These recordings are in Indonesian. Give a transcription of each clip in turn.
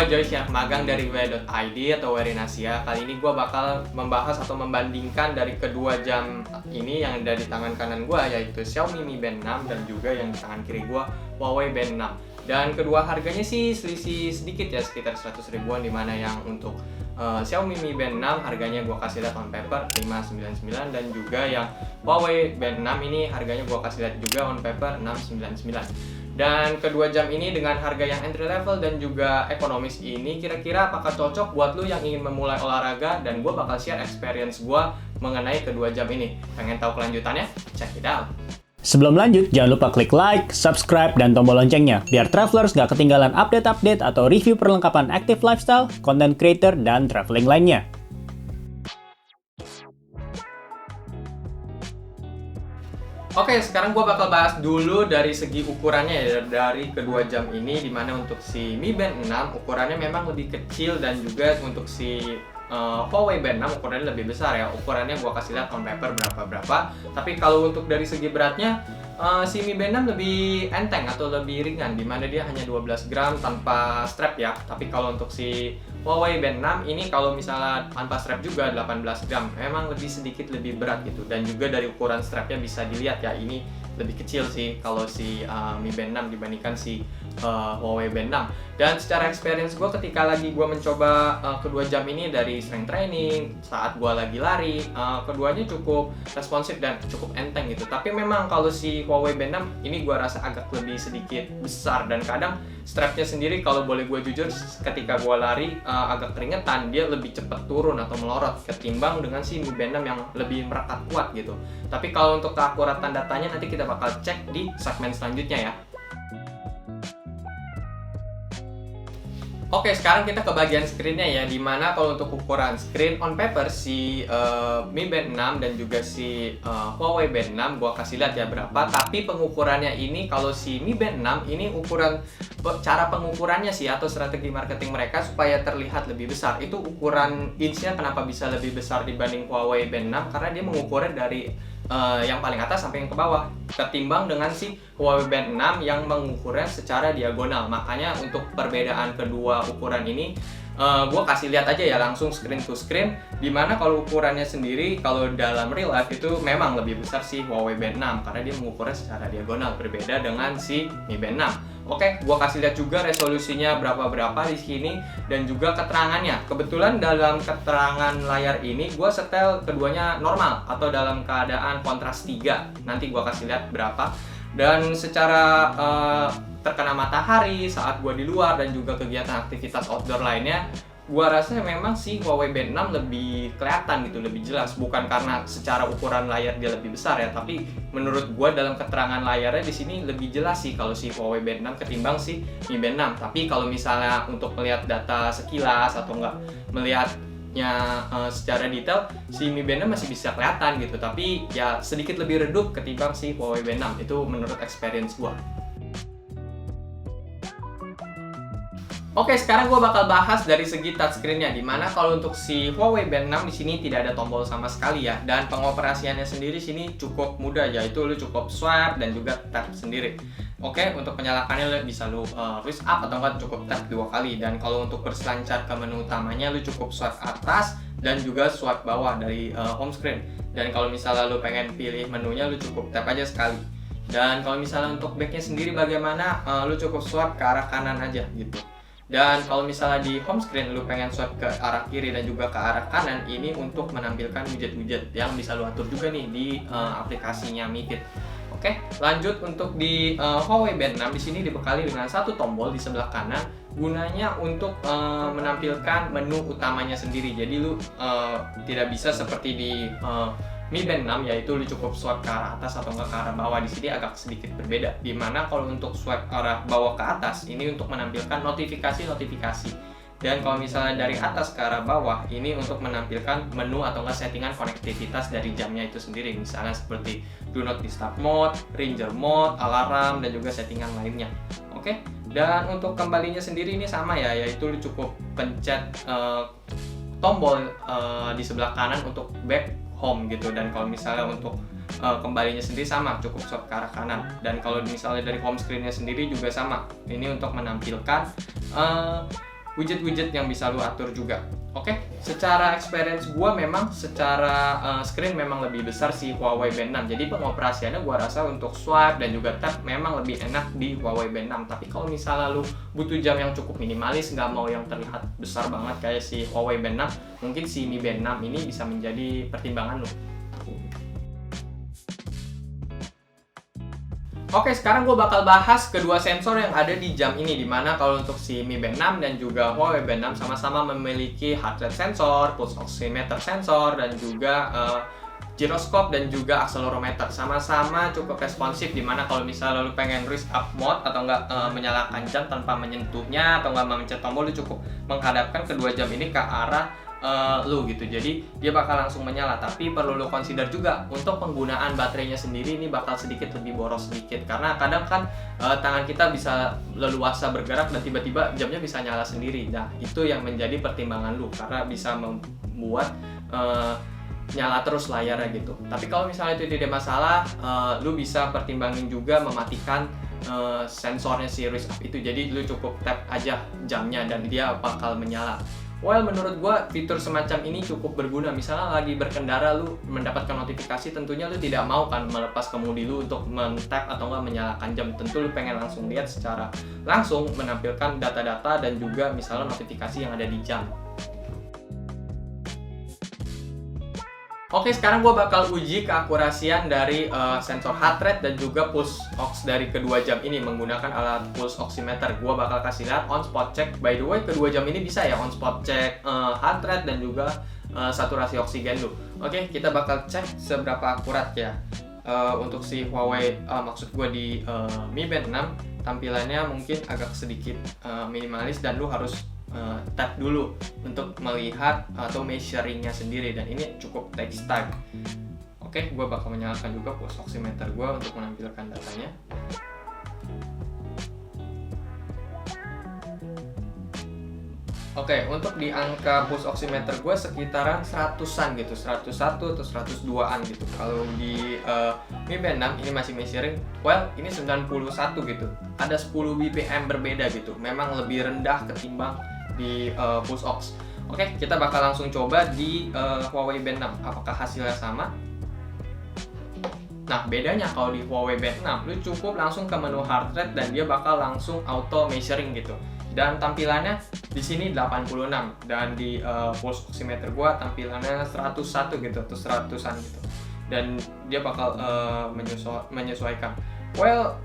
Joyce yang magang dari W.id atau Wearing Asia. Kali ini gue bakal membahas atau membandingkan dari kedua jam ini yang ada di tangan kanan gue, yaitu Xiaomi Mi Band 6 dan juga yang di tangan kiri gue Huawei Band 6. Dan kedua harganya sih selisih sedikit ya, sekitar 100 ribuan, dimana yang untuk Xiaomi Mi Band 6 harganya gue kasih lihat on paper 599, dan juga yang Huawei Band 6 ini harganya gue kasih lihat juga on paper 699. Dan kedua jam ini dengan harga yang entry level dan juga ekonomis ini, kira-kira apakah cocok buat lu yang ingin memulai olahraga? Dan gue bakal share experience gue mengenai kedua jam ini. Pengen tahu kelanjutannya? Check it out! Sebelum lanjut, jangan lupa klik like, subscribe, dan tombol loncengnya biar travelers gak ketinggalan update-update atau review perlengkapan active lifestyle, content creator, dan traveling lainnya. Oke, sekarang gue bakal bahas dulu dari segi ukurannya ya, dari kedua jam ini, dimana untuk si Mi Band 6 ukurannya memang lebih kecil, dan juga untuk si Huawei Band 6 ukurannya lebih besar ya. Ukurannya gue kasih lihat on paper berapa-berapa, tapi kalau untuk dari segi beratnya si Mi Band 6 lebih enteng atau lebih ringan, dimana dia hanya 12 gram tanpa strap ya. Tapi kalau untuk si Huawei Band 6 ini kalau misalnya tanpa strap juga 18 gram, memang lebih sedikit lebih berat gitu. Dan juga dari ukuran strapnya bisa dilihat ya, ini lebih kecil sih kalau si Mi Band 6 dibandingkan si Huawei Band 6. Dan secara experience gue ketika lagi gue mencoba kedua jam ini, dari strength training, saat gue lagi lari, keduanya cukup responsif dan cukup enteng gitu. Tapi memang kalau si Huawei Band 6 ini gue rasa agak lebih sedikit besar, dan kadang strapnya sendiri kalau boleh gue jujur, ketika gue lari agak keringetan, dia lebih cepat turun atau melorot ketimbang dengan si Mi Band 6 yang lebih merekat kuat gitu. Tapi kalau untuk keakuratan datanya nanti kita bakal cek di segmen selanjutnya ya. Oke, sekarang kita ke bagian screen-nya ya, dimana kalau untuk ukuran screen on paper si Mi Band 6 dan juga si Huawei Band 6 gua kasih lihat ya berapa. Tapi pengukurannya ini, kalau si Mi Band 6 ini ukuran, cara pengukurannya sih atau strategi marketing mereka supaya terlihat lebih besar, itu ukuran inch-nya kenapa bisa lebih besar dibanding Huawei Band 6, karena dia mengukurnya dari yang paling atas sampai yang ke bawah, ketimbang dengan si Huawei Band 6 yang mengukurnya secara diagonal. Makanya untuk perbedaan kedua ukuran ini gue kasih lihat aja ya langsung screen to screen, dimana kalau ukurannya sendiri kalau dalam real life itu memang lebih besar si Huawei Band 6 karena dia mengukurnya secara diagonal, berbeda dengan si Mi Band 6. Oke, gue kasih lihat juga resolusinya berapa-berapa di sini dan juga keterangannya. Kebetulan dalam keterangan layar ini gue setel keduanya normal atau dalam keadaan kontras 3. Nanti gue kasih lihat berapa. Dan secara terkena matahari saat gue di luar dan juga kegiatan aktivitas outdoor lainnya, gua rasa memang si Huawei Band 6 lebih kelihatan gitu, lebih jelas. Bukan karena secara ukuran layar dia lebih besar ya, tapi menurut gua dalam keterangan layarnya di sini lebih jelas sih kalau si Huawei Band 6 ketimbang si Mi Band 6. Tapi kalau misalnya untuk melihat data sekilas atau enggak melihatnya secara detail, si Mi Band 6 masih bisa kelihatan gitu, tapi ya sedikit lebih redup ketimbang si Huawei Band 6. Itu menurut experience gua. Oke, sekarang gue bakal bahas dari segi touchscreen-nya, dimana kalau untuk si Huawei Band 6 di sini tidak ada tombol sama sekali ya, dan pengoperasiannya sendiri sini cukup mudah, yaitu lu cukup swipe dan juga tap sendiri. Oke, untuk penyalakannya lu bisa wrist up atau enggak cukup tap 2 kali, dan kalau untuk berselancar ke menu utamanya lu cukup swipe atas dan juga swipe bawah dari home screen. Dan kalau misalnya lu pengen pilih menunya lu cukup tap aja sekali. Dan kalau misalnya untuk back-nya sendiri bagaimana, lu cukup swipe ke arah kanan aja gitu. Dan kalau misalnya di home screen lu pengen swipe ke arah kiri dan juga ke arah kanan, ini untuk menampilkan widget-widget yang bisa lu atur juga nih di aplikasinya Mi Fit. Oke, lanjut untuk di Huawei Band 6 di sini dibekali dengan satu tombol di sebelah kanan, gunanya untuk menampilkan menu utamanya sendiri. Jadi lu tidak bisa seperti di Mi Band 6, yaitu lu cukup swipe ke arah atas atau enggak ke arah bawah. Di sini agak sedikit berbeda, dimana kalau untuk swipe arah bawah ke atas ini untuk menampilkan notifikasi-notifikasi, dan kalau misalnya dari atas ke arah bawah ini untuk menampilkan menu atau enggak settingan konektivitas dari jamnya itu sendiri, misalnya seperti do not disturb mode, ranger mode, alarm, dan juga settingan lainnya. Oke, dan untuk kembalinya sendiri ini sama ya, yaitu lu cukup pencet tombol di sebelah kanan untuk back home gitu. Dan kalau misalnya untuk kembalinya sendiri sama, cukup swipe ke arah kanan. Dan kalau misalnya dari home screen-nya sendiri juga sama, ini untuk menampilkan widget-widget yang bisa lu atur juga. Oke, secara experience gua memang secara screen memang lebih besar si Huawei Band 6. Jadi pengoperasiannya gua rasa untuk swipe dan juga tap memang lebih enak di Huawei Band 6. Tapi kalau misalnya lu butuh jam yang cukup minimalis, nggak mau yang terlihat besar banget kayak si Huawei Band 6, mungkin si Mi Band 6 ini bisa menjadi pertimbangan lu. Oke, sekarang gue bakal bahas kedua sensor yang ada di jam ini, dimana kalau untuk si Mi Band 6 dan juga Huawei Band 6 sama-sama memiliki heart rate sensor, pulse oximeter sensor, dan juga gyroscope dan juga accelerometer. Sama-sama cukup responsif, dimana kalau misalnya lu pengen wrist up mode atau enggak menyalakan jam tanpa menyentuhnya atau enggak memencet tombol, lu cukup menghadapkan kedua jam ini ke arah lu gitu, jadi dia bakal langsung menyala. Tapi perlu lu consider juga untuk penggunaan baterainya sendiri, ini bakal sedikit lebih boros sedikit, karena kadang kan tangan kita bisa leluasa bergerak dan tiba-tiba jamnya bisa nyala sendiri. Nah, itu yang menjadi pertimbangan lu, karena bisa membuat nyala terus layarnya gitu. Tapi kalau misalnya itu tidak masalah, lu bisa pertimbangin juga mematikan sensornya si wrist up itu, jadi lu cukup tap aja jamnya dan dia bakal menyala. Well, menurut gua fitur semacam ini cukup berguna. Misalnya lagi berkendara, lu mendapatkan notifikasi, tentunya lu tidak mau kan melepas kemudi lu untuk men-tap atau enggak menyalakan jam. Tentu lu pengen langsung lihat secara langsung, menampilkan data-data dan juga misalnya notifikasi yang ada di jam. Oke, sekarang gue bakal uji keakurasian dari sensor heart rate dan juga pulse ox dari kedua jam ini menggunakan alat pulse oximeter. Gue bakal kasih lihat on spot check. By the way, kedua jam ini bisa ya on spot check heart rate dan juga saturasi oksigen lu. Oke, kita bakal cek seberapa akurat ya. Untuk si Huawei, maksud gue di Mi Band 6, tampilannya mungkin agak sedikit minimalis dan lu harus tap dulu untuk melihat atau measuringnya sendiri, dan ini cukup takes time. Oke, gue bakal menyalakan juga pulse oximeter gue untuk menampilkan datanya. Oke, untuk di angka pulse oximeter gue sekitaran 100-an gitu, 101 atau 102-an gitu. Kalau di Mi Band 6 ini masih measuring, well ini 91 gitu. Ada 10 BPM berbeda gitu. Memang lebih rendah ketimbang di pulse ox. Oke, kita bakal langsung coba di Huawei Band 6. Apakah hasilnya sama? Nah, bedanya kalau di Huawei Band 6, lu cukup langsung ke menu heart rate dan dia bakal langsung auto measuring gitu. Dan tampilannya di sini 86 dan di pulse oximeter gua tampilannya 101 gitu atau 100-an gitu. Dan dia bakal menyesuaikan. Well,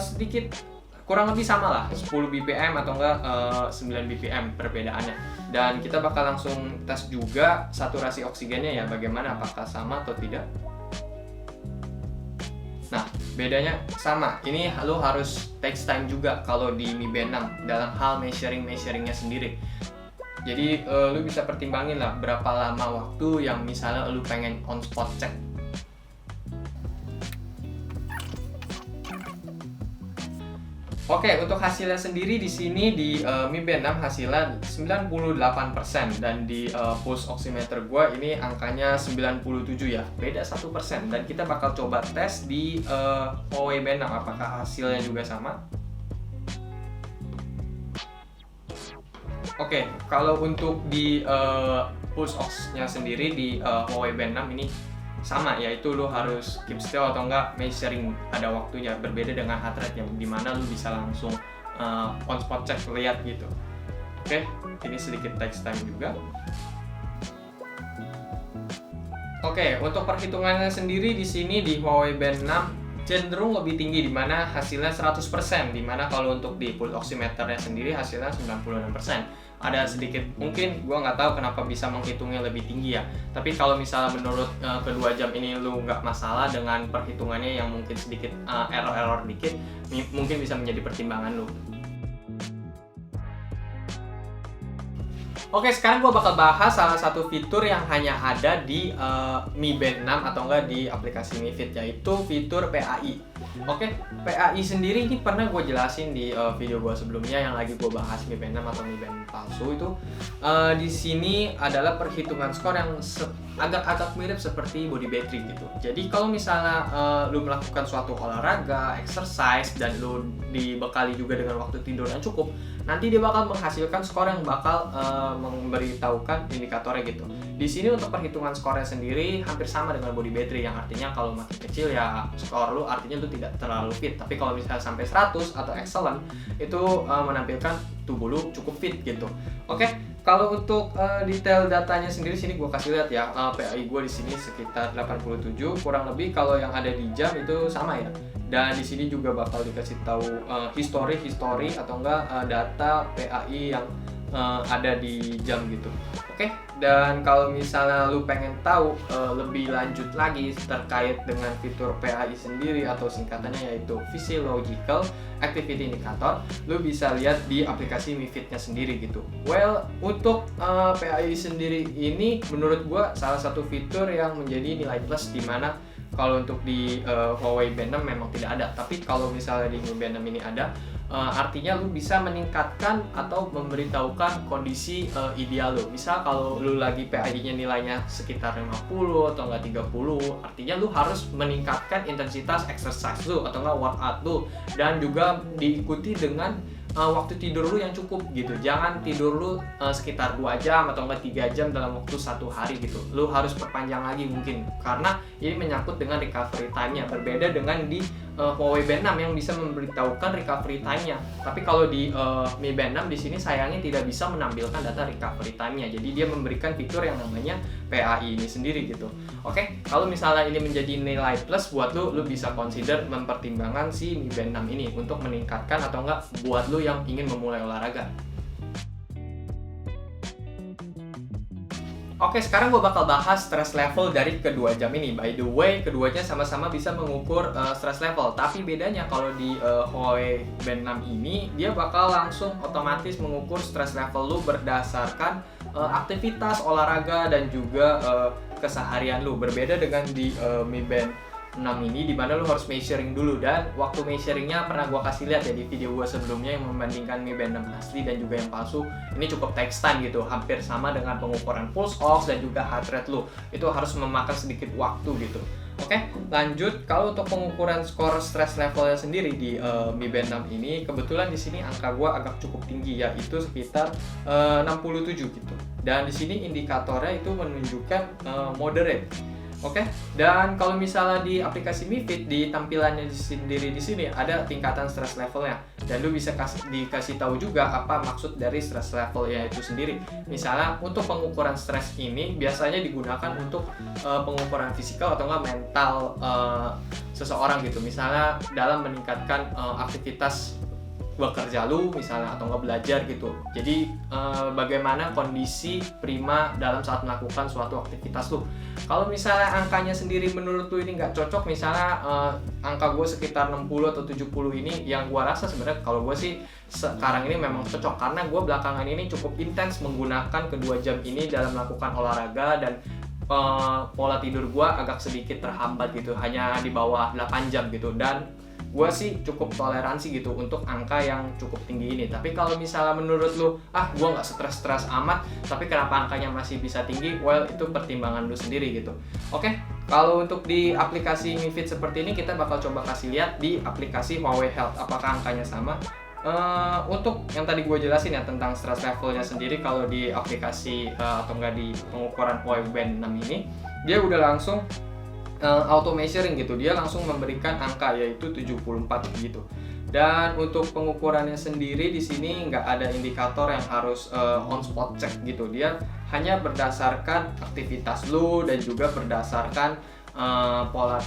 sedikit kurang lebih sama lah, 10 BPM atau enggak 9 BPM perbedaannya. Dan kita bakal langsung tes juga saturasi oksigennya ya, bagaimana, apakah sama atau tidak. Nah, bedanya sama. Ini lu harus takes time juga kalau di Mi Band 6 dalam hal measuringnya sendiri. Jadi lu bisa pertimbangin lah berapa lama waktu yang misalnya lu pengen on spot check. Oke, untuk hasilnya sendiri di sini di Mi Band 6 hasilnya 98% dan di pulse oximeter gua ini angkanya 97 ya. Beda 1%, dan kita bakal coba tes di Huawei Band 6 apakah hasilnya juga sama. Oke, kalau untuk di pulse ox-nya sendiri di Huawei Band 6 ini sama, yaitu lu harus keep still atau enggak measuring, ada waktunya. Berbeda dengan heart rate yang dimana lu bisa langsung on spot check lihat gitu. Oke, ini sedikit takes time juga. Oke, untuk perhitungannya sendiri di sini di Huawei Band 6 cenderung lebih tinggi, dimana hasilnya 100%, dimana kalau untuk di pulse oximeternya sendiri hasilnya 96%. Ada sedikit, mungkin gua nggak tahu kenapa bisa menghitungnya lebih tinggi ya, tapi kalau misalnya menurut kedua jam ini lu nggak masalah dengan perhitungannya yang mungkin sedikit error dikit, mungkin bisa menjadi pertimbangan lu. Oke, sekarang gue bakal bahas salah satu fitur yang hanya ada di Mi Band 6 atau enggak di aplikasi Mi Fit, yaitu fitur PAI. Oke, PAI sendiri ini pernah gue jelasin di video gue sebelumnya yang lagi gue bahas Mi Band 6 atau Mi Band palsu itu. Di sini adalah perhitungan skor yang agak-agak mirip seperti body battery gitu. Jadi kalau misalnya lu melakukan suatu olahraga, exercise, dan lu dibekali juga dengan waktu tidur yang cukup, nanti dia bakal menghasilkan skor yang bakal memberitahukan indikatornya gitu. Di sini untuk perhitungan skornya sendiri hampir sama dengan body battery, yang artinya kalau makin kecil ya skor lu artinya lu tidak terlalu fit. Tapi kalau misalnya sampai 100 atau excellent itu menampilkan tubuh lu cukup fit gitu. Oke, kalau untuk detail datanya sendiri sini gue kasih lihat ya. PAI gue di sini sekitar 87 kurang lebih, kalau yang ada di jam itu sama ya. Dan di sini juga bakal dikasih tahu history atau enggak data PAI yang ada di jam gitu. Oke, dan kalau misalnya lu pengen tahu lebih lanjut lagi terkait dengan fitur PAI sendiri atau singkatannya yaitu Physiological Activity Indicator, lu bisa lihat di aplikasi Mi Fit-nya sendiri gitu. Well, untuk PAI sendiri ini menurut gua salah satu fitur yang menjadi nilai plus, di mana kalau untuk di Huawei Band 6 memang tidak ada, tapi kalau misalnya di Mi Band 6 ini ada, artinya lu bisa meningkatkan atau memberitahukan kondisi ideal lu. Misal kalau lu lagi PAI-nya nilainya sekitar 50 atau enggak 30, artinya lu harus meningkatkan intensitas exercise lu atau enggak workout lu, dan juga diikuti dengan waktu tidur lu yang cukup gitu. Jangan tidur lu sekitar 2 jam atau enggak 3 jam dalam waktu 1 hari gitu. Lu harus perpanjang lagi mungkin, karena ini menyangkut dengan recovery time-nya. Berbeda dengan di Huawei Band 6 yang bisa memberitahukan recovery time-nya. Tapi kalau di Mi Band 6 di sini sayangnya tidak bisa menampilkan data recovery time-nya. Jadi dia memberikan fitur yang namanya PAI ini sendiri gitu. Oke, kalau misalnya ini menjadi nilai plus buat lu bisa consider mempertimbangkan si Mi Band 6 ini untuk meningkatkan atau enggak buat lu yang ingin memulai olahraga. Oke, sekarang gue bakal bahas stress level dari kedua jam ini. By the way, keduanya sama-sama bisa mengukur stress level. Tapi bedanya kalau di Huawei Band 6 ini, dia bakal langsung otomatis mengukur stress level lu berdasarkan aktivitas olahraga dan juga keseharian lu. Berbeda dengan di Mi Band 6 ini, dimana lu harus measuring dulu, dan waktu measuringnya pernah gua kasih lihat ya di video gua sebelumnya yang membandingkan Mi Band 6 asli dan juga yang palsu. Ini cukup takes time gitu, hampir sama dengan pengukuran pulse ox dan juga heart rate lu. Itu harus memakan sedikit waktu gitu. Oke, lanjut. Kalau untuk pengukuran skor stress levelnya sendiri di Mi Band 6 ini, kebetulan di sini angka gua agak cukup tinggi, yaitu sekitar 67 gitu. Dan di sini indikatornya itu menunjukkan moderate. Oke, dan kalau misalnya di aplikasi Mi Fit, di tampilannya sendiri di sini ada tingkatan stress levelnya, dan lu bisa dikasih tahu juga apa maksud dari stress levelnya itu sendiri. Misalnya untuk pengukuran stres ini biasanya digunakan untuk pengukuran fisikal atau enggak mental seseorang gitu. Misalnya dalam meningkatkan aktivitas bekerja lu misalnya atau nggak belajar gitu. Jadi bagaimana kondisi prima dalam saat melakukan suatu aktivitas lu. Kalau misalnya angkanya sendiri menurut lu ini nggak cocok, misalnya angka gue sekitar 60 atau 70 ini, yang gue rasa sebenarnya kalau gue sih sekarang ini memang cocok, karena gue belakangan ini cukup intens menggunakan kedua jam ini dalam melakukan olahraga, dan pola tidur gue agak sedikit terhambat gitu, hanya di bawah 8 jam gitu, dan gue sih cukup toleransi gitu untuk angka yang cukup tinggi ini. Tapi kalau misalnya menurut lu, gue nggak stres-stres amat, tapi kenapa angkanya masih bisa tinggi, well itu pertimbangan lu sendiri gitu. Oke, kalau untuk di aplikasi Mi Fit seperti ini, kita bakal coba kasih lihat di aplikasi Huawei Health apakah angkanya sama. Untuk yang tadi gue jelasin ya tentang stress levelnya sendiri, kalau di aplikasi atau enggak di pengukuran Huawei Band 6 ini, dia udah langsung auto measuring gitu, dia langsung memberikan angka yaitu 74 gitu. Dan untuk pengukurannya sendiri di sini nggak ada indikator yang harus on spot check gitu, dia hanya berdasarkan aktivitas lu dan juga berdasarkan pola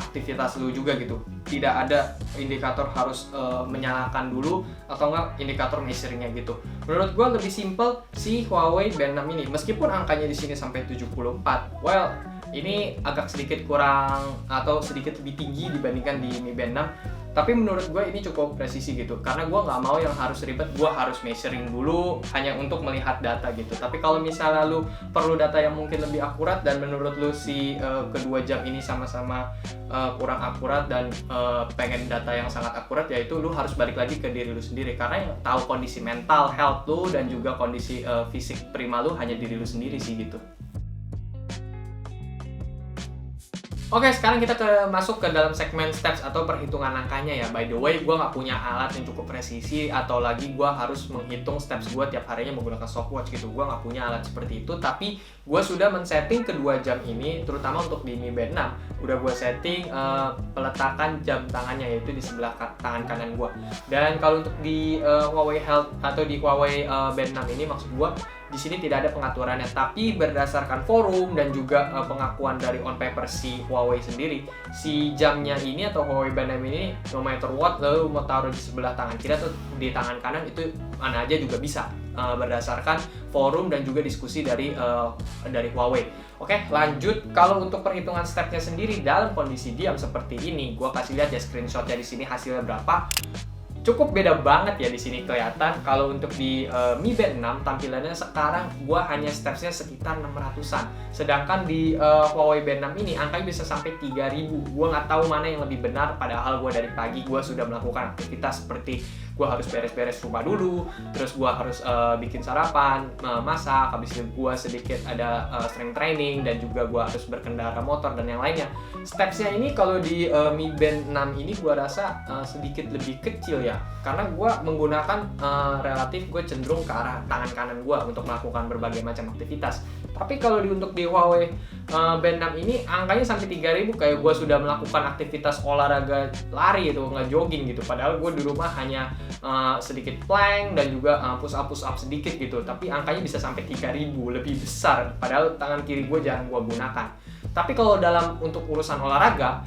aktivitas lu juga gitu. Tidak ada indikator harus menyalakan dulu atau enggak indikator measuringnya gitu. Menurut gua lebih simple si Huawei Band 6 ini, meskipun angkanya di sini sampai 74. Well, ini agak sedikit kurang atau sedikit lebih tinggi dibandingkan di Mi Band 6. Tapi menurut gue ini cukup presisi gitu, karena gue nggak mau yang harus ribet, gue harus measuring dulu hanya untuk melihat data gitu. Tapi kalau misalnya lu perlu data yang mungkin lebih akurat, dan menurut lu si kedua jam ini sama-sama kurang akurat dan pengen data yang sangat akurat, yaitu lu harus balik lagi ke diri lu sendiri, karena yang tahu kondisi mental health lu dan juga kondisi fisik prima lu hanya diri lu sendiri sih gitu. Oke, sekarang kita masuk ke dalam segmen steps atau perhitungan langkahnya ya. By the way, gue nggak punya alat yang cukup presisi atau lagi gue harus menghitung steps gue tiap harinya menggunakan stopwatch gitu. Gue nggak punya alat seperti itu, tapi gue sudah men-setting kedua jam ini, terutama untuk di Mi Band 6. Udah gue setting peletakan jam tangannya, yaitu di sebelah tangan kanan gue. Dan kalau untuk di Huawei Health atau di Huawei Band 6 ini, maksud gue di sini tidak ada pengaturannya, tapi berdasarkan forum dan juga pengakuan dari on paper si Huawei sendiri, si jamnya ini atau Huawei Band 6 ini no matter what, lalu mau taruh di sebelah tangan kiri atau di tangan kanan itu mana aja juga bisa, berdasarkan forum dan juga diskusi dari Huawei. Oke, lanjut. Kalau untuk perhitungan stepnya sendiri dalam kondisi diam seperti ini, gua kasih lihat ya screenshotnya di sini hasilnya berapa. Cukup beda banget ya di sini kelihatan. Kalau untuk di Mi Band 6 tampilannya sekarang gua hanya stepsnya sekitar 600-an. Sedangkan di Huawei Band 6 ini angkanya bisa sampai 3000. Gua nggak tahu mana yang lebih benar, padahal gua dari pagi gua sudah melakukan aktivitas seperti gua harus beres-beres rumah dulu, terus gua harus bikin sarapan, masak, habis itu gua sedikit ada strength training dan juga gua harus berkendara motor dan yang lainnya. Stepsnya ini kalau di Mi Band 6 ini gua rasa sedikit lebih kecil ya, karena gue menggunakan relatif gue cenderung ke arah tangan kanan gue untuk melakukan berbagai macam aktivitas. Tapi kalau untuk di Huawei Band 6 ini angkanya sampai 3000, kayak gue sudah melakukan aktivitas olahraga lari itu, nggak jogging gitu. Padahal gue di rumah hanya sedikit plank dan juga push up sedikit gitu. Tapi angkanya bisa sampai 3000, lebih besar. Padahal tangan kiri gue jarang gue gunakan. Tapi kalau dalam untuk urusan olahraga,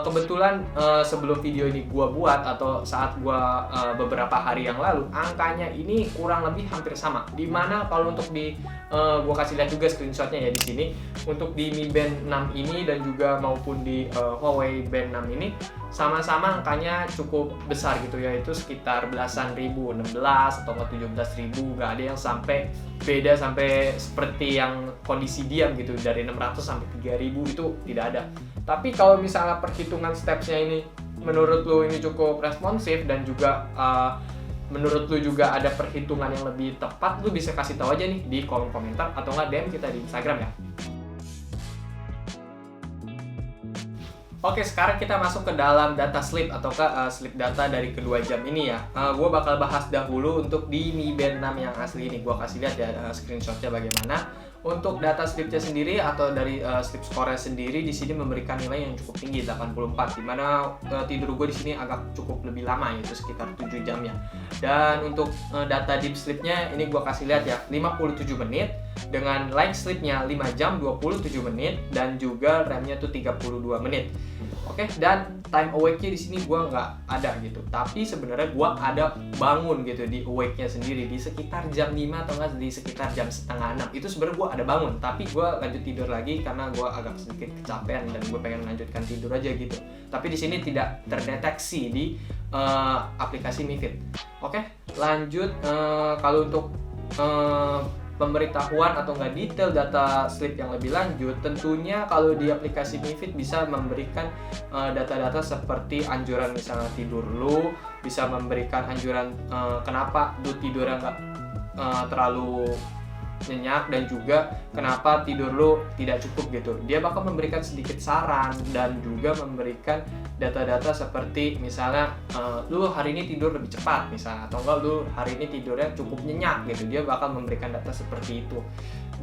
kebetulan sebelum video ini gue buat atau saat gue beberapa hari yang lalu, angkanya ini kurang lebih hampir sama. Dimana kalau untuk di gue kasih lihat juga screenshotnya ya di sini, untuk di Mi Band 6 ini dan juga maupun di Huawei Band 6 ini sama-sama angkanya cukup besar gitu, yaitu sekitar belasan ribu, 16 atau 17.000, nggak ada yang sampai beda sampai seperti yang kondisi diam gitu, dari 600 sampai 3000 itu tidak ada. Tapi kalau misalnya perhitungan stepsnya ini menurut lu ini cukup responsif dan juga menurut lu juga ada perhitungan yang lebih tepat, lu bisa kasih tahu aja nih di kolom komentar atau nggak DM kita di Instagram ya. Oke, sekarang kita masuk ke dalam data sleep atau sleep data dari kedua jam ini ya. Gue bakal bahas dahulu untuk di Mi Band 6 yang asli ini. Gue kasih lihat ya screenshotnya bagaimana. Untuk data sleepnya sendiri atau dari sleep score sendiri di sini memberikan nilai yang cukup tinggi, 84, dimana tidur gue di sini agak cukup lebih lama, yaitu sekitar 7 jam ya. Dan untuk data deep sleepnya ini gue kasih lihat ya, 57 menit dengan light sleepnya 5 jam 27 menit dan juga RAM-nya tuh 32 menit. Oke, dan time awake-nya di sini gue nggak ada gitu. Tapi sebenarnya gue ada bangun gitu di awake-nya sendiri di sekitar jam 5 atau nggak di sekitar jam setengah 6. Itu sebenarnya gue ada bangun, tapi gue lanjut tidur lagi karena gue agak sedikit kecapean dan gue pengen melanjutkan tidur aja gitu. Tapi di sini tidak terdeteksi di aplikasi Mi Fit. Oke, lanjut. Kalau untuk pemberitahuan atau nggak detail data sleep yang lebih lanjut, tentunya kalau di aplikasi Mi Fit bisa memberikan data-data seperti anjuran misalnya tidur lu, bisa memberikan anjuran kenapa lu tidurnya nggak terlalu nyenyak dan juga kenapa tidur lu tidak cukup gitu. Dia bakal memberikan sedikit saran dan juga memberikan data-data seperti misalnya lu hari ini tidur lebih cepat misalnya, atau enggak lu hari ini tidurnya cukup nyenyak gitu. Dia bakal memberikan data seperti itu.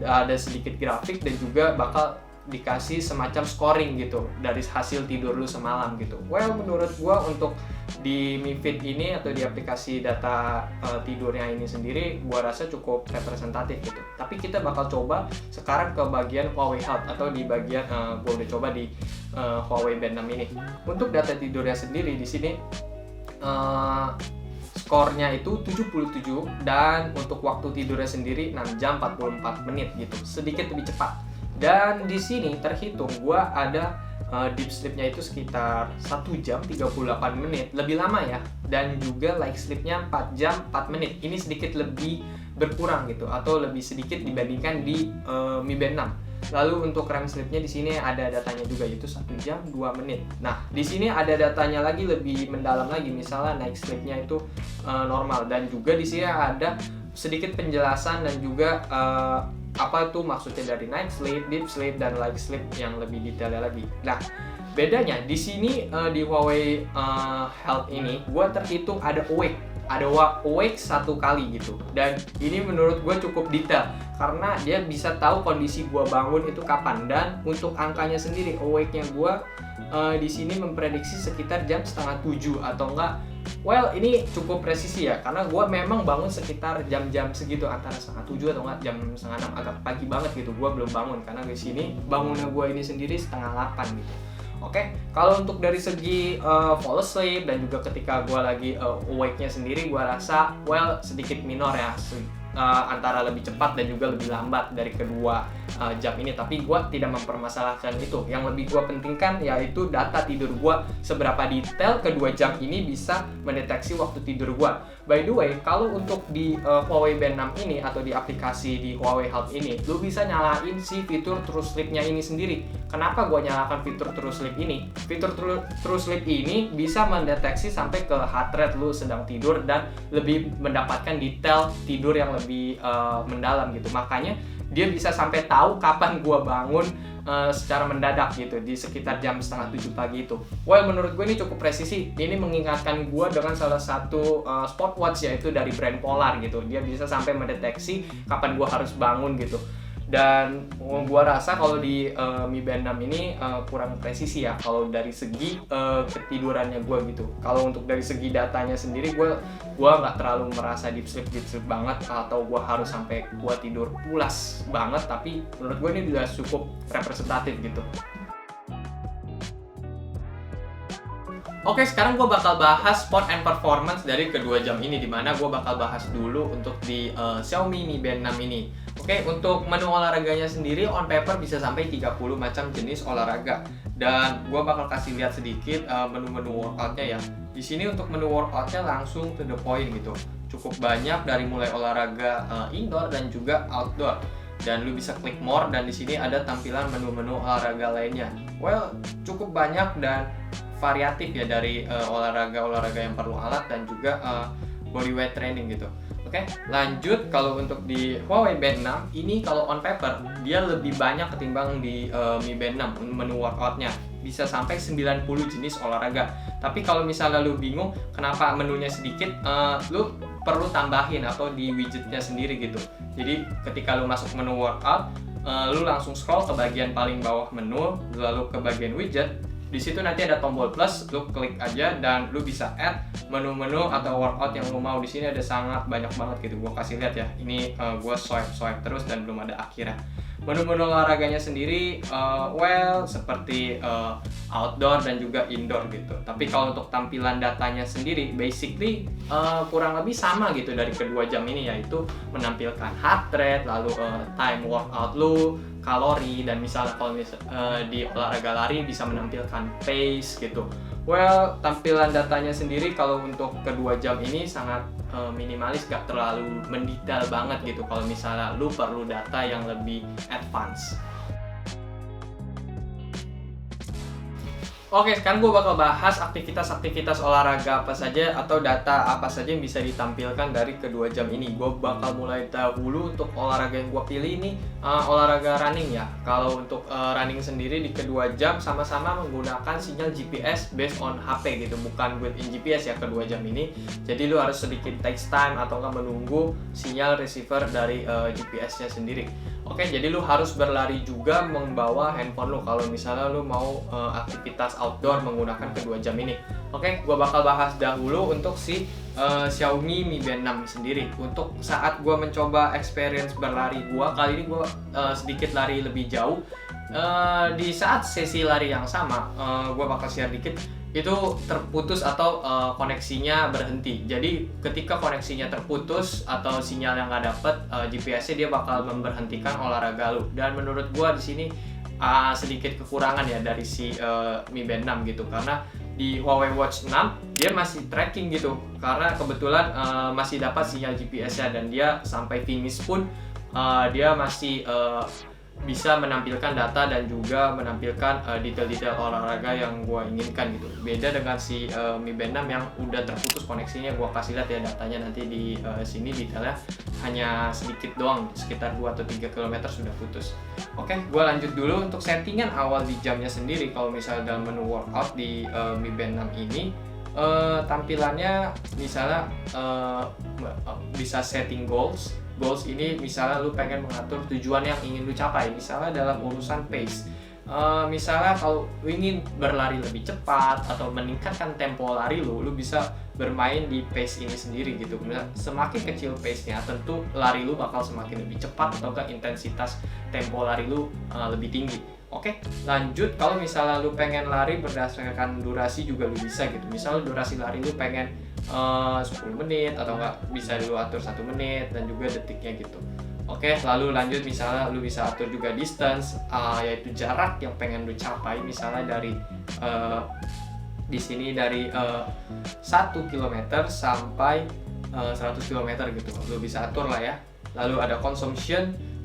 Ada sedikit grafik dan juga bakal dikasih semacam scoring gitu dari hasil tidur lu semalam gitu. Well, menurut gua untuk di Mi Fit ini atau di aplikasi data tidurnya ini sendiri gua rasa cukup representatif gitu. Tapi kita bakal coba sekarang ke bagian Huawei Health atau di bagian gua udah coba di Huawei Band 6 ini. Untuk data tidurnya sendiri di sini skornya itu 77 dan untuk waktu tidurnya sendiri 6 jam 44 menit gitu. Sedikit lebih cepat. Dan di sini terhitung gua ada deep sleep-nya itu sekitar 1 jam 38 menit, lebih lama ya. Dan juga light sleep-nya 4 jam 4 menit. Ini sedikit lebih berkurang gitu atau lebih sedikit dibandingkan di Mi Band 6. Lalu untuk REM sleep-nya di sini ada datanya juga, yaitu 1 jam 2 menit. Nah, di sini ada datanya lagi lebih mendalam lagi, misalnya night sleep-nya itu normal, dan juga di sini ada sedikit penjelasan dan juga apa tuh maksudnya dari night sleep, deep sleep, dan light sleep yang lebih detailnya lagi. Nah, bedanya di sini di Huawei Health ini gue terhitung ada awake 1 kali gitu, dan ini menurut gue cukup detail karena dia bisa tahu kondisi gue bangun itu kapan. Dan untuk angkanya sendiri, awake-nya gue di sini memprediksi sekitar jam 6:30 atau enggak. Well, ini cukup presisi ya, karena gue memang bangun sekitar jam-jam segitu, antara 5:30 atau enggak jam 5:30, agak pagi banget gitu. Gue belum bangun karena di sini bangunnya gue ini sendiri 7:30 gitu. Oke, kalau untuk dari segi fall asleep dan juga ketika gue lagi awake-nya sendiri, gue rasa sedikit minor ya, antara lebih cepat dan juga lebih lambat dari kedua jam ini. Tapi gue tidak mempermasalahkan itu. Yang lebih gue pentingkan yaitu data tidur gue, seberapa detail kedua jam ini bisa mendeteksi waktu tidur gue. By the way, kalau untuk di Huawei Band 6 ini atau di aplikasi di Huawei Health ini, lu bisa nyalain si fitur True Sleep-nya ini sendiri. Kenapa gue nyalakan fitur True Sleep ini? Fitur True Sleep ini bisa mendeteksi sampai ke heart rate lu sedang tidur dan lebih mendapatkan detail tidur yang lebih mendalam gitu. Makanya dia bisa sampai tahu kapan gue bangun secara mendadak gitu, di sekitar jam 6:30 pagi itu. Menurut gue ini cukup presisi. Ini mengingatkan gue dengan salah satu smartwatch yaitu dari brand Polar gitu. Dia bisa sampai mendeteksi kapan gue harus bangun gitu. Dan gua rasa kalau di Mi Band 6 ini kurang presisi ya kalau dari segi ketidurannya gua gitu. Kalau untuk dari segi datanya sendiri, gua nggak terlalu merasa deep sleep banget atau gua harus sampai gua tidur pulas banget. Tapi menurut gua ini udah cukup representatif gitu. Oke, sekarang gue bakal bahas sport and performance dari kedua jam ini, dimana gue bakal bahas dulu untuk di Xiaomi Mi Band 6 ini. Oke, untuk menu olahraganya sendiri on paper bisa sampai 30 macam jenis olahraga. Dan gue bakal kasih lihat sedikit menu-menu workoutnya ya. Di sini untuk menu workoutnya langsung to the point gitu. Cukup banyak dari mulai olahraga indoor dan juga outdoor. Dan lu bisa klik more dan di sini ada tampilan menu-menu olahraga lainnya. Cukup banyak dan variatif ya, dari olahraga yang perlu alat dan juga bodyweight training gitu. Oke, lanjut. Kalau untuk di Huawei Band 6 ini, kalau on paper dia lebih banyak ketimbang di Mi Band 6 menu workoutnya, bisa sampai 90 jenis olahraga. Tapi kalau misalnya lu bingung kenapa menunya sedikit, lu perlu tambahin atau di widgetnya sendiri gitu. Jadi ketika lu masuk menu workout, lu langsung scroll ke bagian paling bawah menu, lalu ke bagian widget. Di situ nanti ada tombol plus, lu klik aja dan lu bisa add menu-menu atau workout yang lu mau. Di sini ada sangat banyak banget gitu. Gua kasih lihat ya. Ini gua swipe terus dan belum ada akhirnya. Menu-menu olahraganya sendiri seperti outdoor dan juga indoor gitu. Tapi kalau untuk tampilan datanya sendiri basically kurang lebih sama gitu dari kedua jam ini, yaitu menampilkan heart rate, lalu time workout lu, kalori, dan misalnya kalau di olahraga lari bisa menampilkan pace gitu. Tampilan datanya sendiri kalau untuk kedua jam ini sangat minimalis, gak terlalu mendetail banget gitu kalau misalnya lu perlu data yang lebih advance. Oke, sekarang gue bakal bahas aktivitas olahraga apa saja atau data apa saja yang bisa ditampilkan dari kedua jam ini. Gue bakal mulai dahulu untuk olahraga yang gue pilih ini olahraga running ya. Kalau untuk running sendiri di kedua jam sama-sama menggunakan sinyal GPS based on HP gitu, bukan built-in GPS ya kedua jam ini. Jadi lu harus sedikit takes time atau nggak menunggu sinyal receiver dari GPS-nya sendiri. Oke, jadi lu harus berlari juga membawa handphone lu kalau misalnya lu mau aktivitas outdoor menggunakan kedua jam ini. Oke, gua bakal bahas dahulu untuk si Xiaomi Mi Band 6 sendiri. Untuk saat gua mencoba experience berlari gua, kali ini gua sedikit lari lebih jauh. Di saat sesi lari yang sama, gua bakal share dikit, itu terputus atau koneksinya berhenti. Jadi ketika koneksinya terputus atau sinyal yang nggak dapet, GPS-nya dia bakal memberhentikan olahraga lu. Dan menurut gua di sini sedikit kekurangan ya dari si Mi Band 6 gitu, karena di Huawei Watch 6 dia masih tracking gitu, karena kebetulan masih dapat sinyal GPS-nya dan dia sampai finish pun dia masih bisa menampilkan data dan juga menampilkan detail-detail olahraga yang gue inginkan gitu. Beda dengan si Mi Band 6 yang udah terputus koneksinya. Gue kasih lihat ya datanya nanti di sini detailnya hanya sedikit doang, sekitar 2 atau 3 km sudah putus. Oke, gue lanjut dulu untuk settingan awal di jamnya sendiri. Kalau misalnya dalam menu workout di Mi Band 6 ini tampilannya misalnya bisa setting goals ini misalnya lu pengen mengatur tujuan yang ingin lu capai, misalnya dalam urusan pace. Misalnya kalau lu ingin berlari lebih cepat atau meningkatkan tempo lari lu bisa bermain di pace ini sendiri gitu. Semakin kecil pace-nya, tentu lari lu bakal semakin lebih cepat atau intensitas tempo lari lu lebih tinggi. Oke, lanjut. Kalau misalnya lu pengen lari berdasarkan durasi juga lu bisa gitu. Misalnya durasi lari lu pengen 10 menit atau enggak bisa lu atur 1 menit dan juga detiknya gitu. Oke, lalu lanjut misalnya lu bisa atur juga distance, yaitu jarak yang pengen lu capai, misalnya dari di sini dari 1 km sampai 100 km gitu. Lu bisa atur lah ya. Lalu ada consumption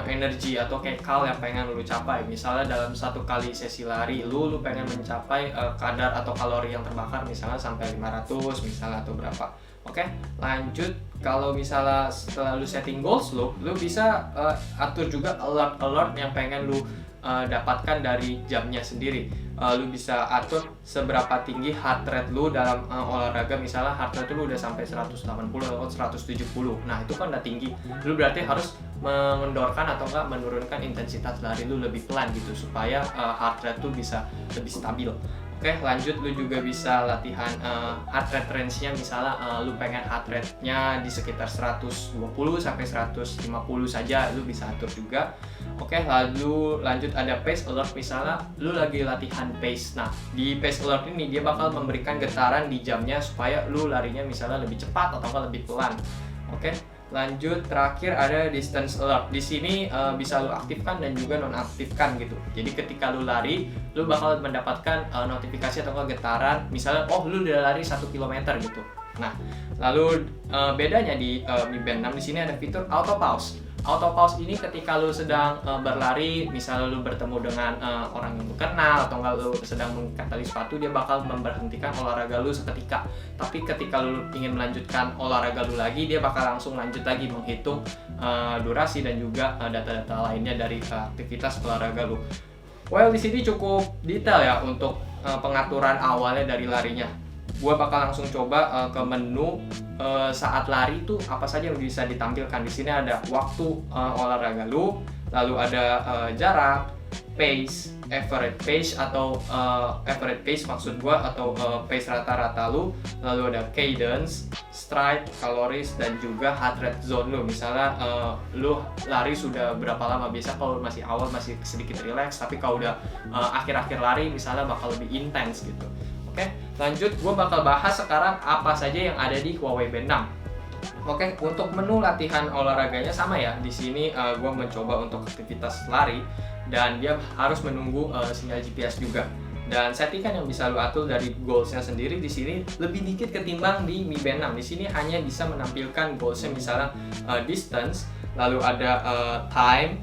energi atau cal yang pengen lu capai, misalnya dalam satu kali sesi lari lu pengen mencapai kadar atau kalori yang terbakar misalnya sampai 500 misalnya atau berapa. Oke, lanjut. Kalau misalnya setelah lu setting goals lu bisa atur juga alert yang pengen lu dapatkan dari jamnya sendiri. Lu bisa atur seberapa tinggi heart rate lu dalam olahraga, misalnya heart rate lu udah sampai 180 atau 170. Nah, itu kan udah tinggi. Lu berarti harus mengendorkan atau enggak menurunkan intensitas lari lu lebih pelan gitu supaya heart rate lu bisa lebih stabil. Oke, lanjut. Lu juga bisa latihan heart rate range-nya, misalnya lu pengen heart rate-nya di sekitar 120 sampai 150 saja, lu bisa atur juga. Oke, lalu lanjut ada pace alert, misalnya lu lagi latihan pace. Nah, di pace alert ini dia bakal memberikan getaran di jamnya supaya lu larinya misalnya lebih cepat atau lebih pelan. Oke, lanjut. Terakhir ada distance alert. Di sini bisa lu aktifkan dan juga nonaktifkan gitu. Jadi ketika lu lari, lu bakal mendapatkan notifikasi atau getaran, misalnya lu udah lari 1 km gitu. Nah, lalu bedanya di Mi Band 6 di sini ada fitur auto pause. Auto pause ini ketika lu sedang berlari, misalnya lu bertemu dengan orang yang lu kenal atau enggak lu sedang mengikat tali sepatu, dia bakal memberhentikan olahraga lu seketika. Tapi ketika lu ingin melanjutkan olahraga lu lagi, dia bakal langsung lanjut lagi menghitung durasi dan juga data-data lainnya dari aktivitas olahraga lu. Well, di sini cukup detail ya untuk pengaturan awalnya dari larinya. Gua bakal langsung coba ke menu saat lari itu apa saja yang bisa ditampilkan. Di sini ada waktu olahraga lu, lalu ada jarak, pace, average pace atau average pace maksud gua atau pace rata-rata lu, lalu ada cadence, stride, calories dan juga heart rate zone lu. Misalnya lu lari sudah berapa lama, biasa kalau masih awal masih sedikit relax, tapi kalau udah akhir-akhir lari misalnya bakal lebih intens gitu. Oke, lanjut. Gue bakal bahas sekarang apa saja yang ada di Huawei Band 6. Oke, untuk menu latihan olahraganya sama ya. Di sini gue mencoba untuk aktivitas lari dan dia harus menunggu sinyal GPS juga. Dan settingan yang bisa lu atur dari goalsnya sendiri di sini lebih dikit ketimbang di Mi Band 6. Di sini hanya bisa menampilkan goalsnya, misalnya distance, lalu ada time,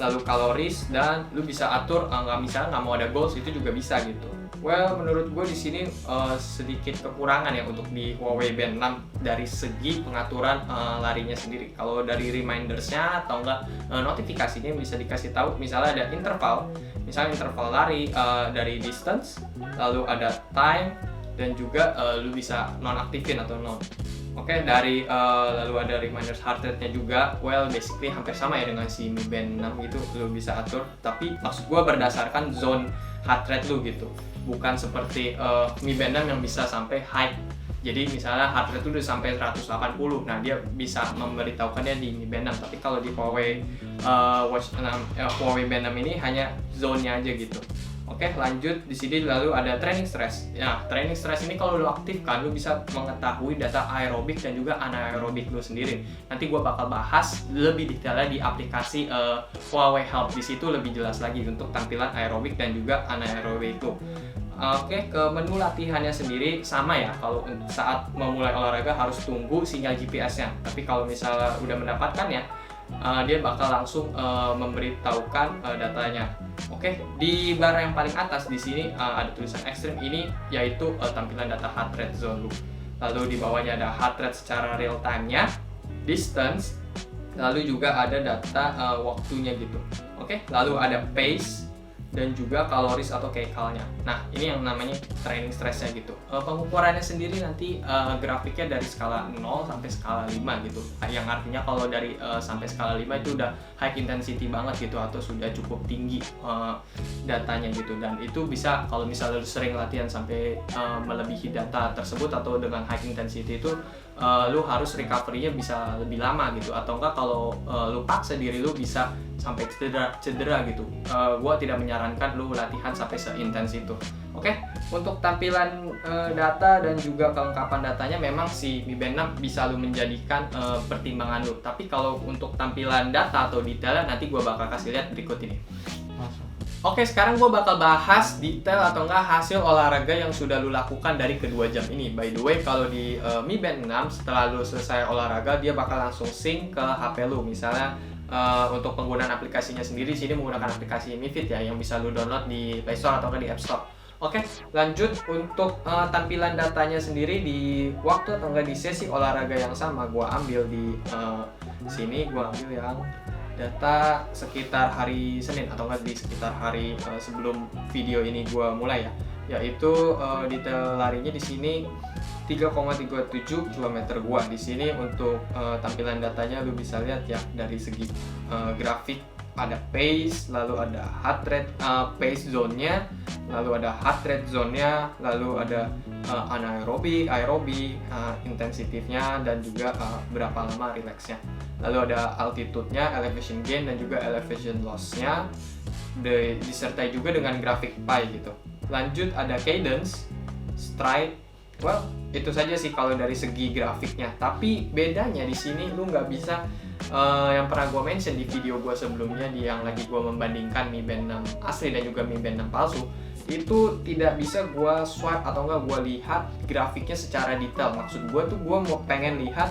lalu calories, dan lu bisa atur misalnya nggak mau ada goals itu juga bisa gitu. Well, menurut gue di sini sedikit kekurangan ya untuk di Huawei Band 6 dari segi pengaturan larinya sendiri. Kalau dari remindersnya atau enggak notifikasinya bisa dikasih tahu, misalnya ada interval, misalnya interval lari dari distance, lalu ada time, dan juga lu bisa nonaktifin atau non. Oke, dari lalu ada reminders heart rate-nya juga. Well, basically hampir sama ya dengan si Mi Band 6 gitu, lu bisa atur. Tapi maksud gue berdasarkan zone heart rate lu gitu. Bukan seperti Mi Band 6 yang bisa sampai high. Jadi misalnya heart rate itu udah sampai 180. Nah, dia bisa memberitahukannya di Mi Band 6. Tapi kalau di Huawei Huawei Band 6 ini hanya zone-nya aja gitu. Oke, lanjut. Di sini lalu ada training stress. Ya, training stress ini kalau lu aktifkan, lu bisa mengetahui data aerobik dan juga anaerobik lu sendiri. Nanti gua bakal bahas lebih detailnya di aplikasi Huawei Health. Di situ lebih jelas lagi untuk tampilan aerobik dan juga anaerobik lu. Oke, ke menu latihannya sendiri sama ya. Kalau saat memulai olahraga harus tunggu sinyal GPS-nya. Tapi kalau misalnya udah mendapatkannya, dia bakal langsung memberitahukan datanya. Oke, di bar yang paling atas di sini ada tulisan ekstrim, ini yaitu tampilan data heart rate zone lu. Lalu di bawahnya ada heart rate secara real time-nya, distance, lalu juga ada data waktunya gitu. Oke, lalu ada pace dan juga kaloris atau kcal-nya. Nah, ini yang namanya training stress-nya gitu. Pengukurannya sendiri nanti grafiknya dari skala 0 sampai skala 5 gitu. Yang artinya kalau dari sampai skala 5 itu udah high intensity banget gitu, atau sudah cukup tinggi datanya gitu. Dan itu bisa kalau misalnya lu sering latihan sampai melebihi data tersebut atau dengan high intensity itu, lu harus recovery-nya bisa lebih lama gitu. Atau enggak kalau lu paksa diri lu bisa sampai cedera gitu. Gua tidak menyarankan lu latihan sampai seintens itu. Oke, untuk tampilan data dan juga kelengkapan datanya memang si Mi Band 6 bisa lu menjadikan pertimbangan lu. Tapi kalau untuk tampilan data atau detailnya nanti gua bakal kasih lihat berikut ini. Oke, sekarang gue bakal bahas detail atau enggak hasil olahraga yang sudah lu lakukan dari kedua jam ini. By the way, kalau di Mi Band 6 setelah lu selesai olahraga, dia bakal langsung sync ke HP lu. Misalnya untuk penggunaan aplikasinya sendiri, sini menggunakan aplikasi Mi Fit ya, yang bisa lu download di Play Store atau di App Store. Oke, lanjut untuk tampilan datanya sendiri di waktu atau enggak di sesi olahraga yang sama. Gue ambil di sini, gue ambil yang data sekitar hari Senin atau enggak di sekitar hari sebelum video ini gua mulai ya, yaitu detail larinya di sini 3,37 km gua. Di sini untuk tampilan datanya lu bisa lihat ya, dari segi grafik ada pace, lalu ada heart rate, pace zone-nya, lalu ada heart rate zone-nya, lalu ada anaerobik, aerobik, intensitiveness, dan juga berapa lama relax-nya. Lalu ada altitude-nya, elevation gain, dan juga elevation loss-nya, disertai juga dengan grafik pie gitu. Lanjut ada cadence, stride, well itu saja sih kalau dari segi grafiknya. Tapi bedanya di sini lu nggak bisa yang pernah gue mention di video gue sebelumnya, di yang lagi gue membandingkan Mi Band 6 asli dan juga Mi Band 6 palsu, itu tidak bisa gue swipe atau enggak gue lihat grafiknya secara detail. Maksud gue tuh gue mau pengen lihat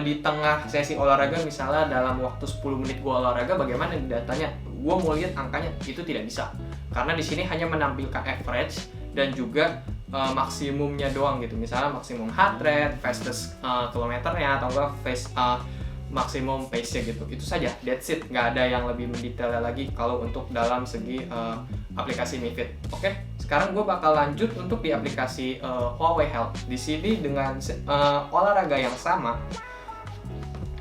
di tengah sesi olahraga, misalnya dalam waktu 10 menit gue olahraga bagaimana di datanya, gue mau lihat angkanya, itu tidak bisa karena di sini hanya menampilkan average dan juga maksimumnya doang gitu. Misalnya maksimum heart rate, fastest kilometernya, atau enggak maksimum pace-nya gitu. Itu saja, that's it. Nggak ada yang lebih mendetailnya lagi kalau untuk dalam segi aplikasi Mi Fit. Oke, sekarang gue bakal lanjut untuk di aplikasi Huawei Health. Di sini dengan olahraga yang sama,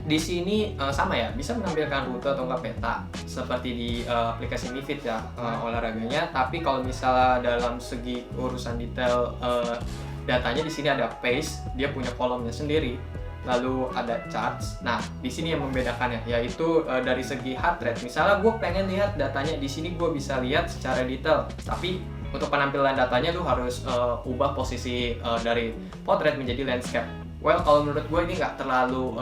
di sini sama ya, bisa menampilkan rute atau enggak peta seperti di aplikasi Mi Fit ya olahraganya. Tapi kalau misalnya dalam segi urusan detail datanya, di sini ada pace, dia punya kolomnya sendiri. Lalu ada charts. Nah, di sini yang membedakannya yaitu dari segi heart rate. Misalnya gue pengen lihat datanya, di sini gue bisa lihat secara detail. Tapi untuk penampilan datanya lu harus ubah posisi dari portrait menjadi landscape. Well, kalau menurut gue ini nggak terlalu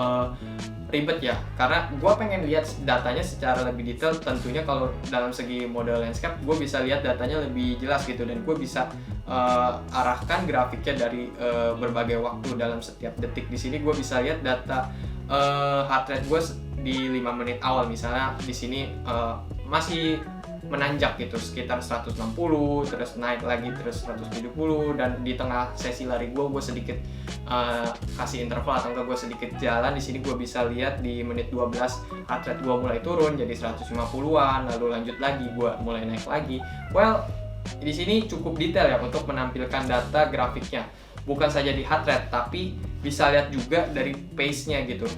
ribet ya, karena gue pengen lihat datanya secara lebih detail. Tentunya kalau dalam segi mode landscape, gue bisa lihat datanya lebih jelas gitu, dan gue bisa arahkan grafiknya dari berbagai waktu dalam setiap detik. Di sini gue bisa lihat data heart rate gue di 5 menit awal. Misalnya di sini masih menanjak gitu, sekitar 160, terus naik lagi terus 170, dan di tengah sesi lari gue sedikit kasih interval atau enggak gue sedikit jalan. Di sini gue bisa lihat di menit 12 heart rate gue mulai turun jadi 150-an, lalu lanjut lagi gue mulai naik lagi. Well, di sini cukup detail ya untuk menampilkan data grafiknya. Bukan saja di heart rate, tapi bisa lihat juga dari pace-nya gitu.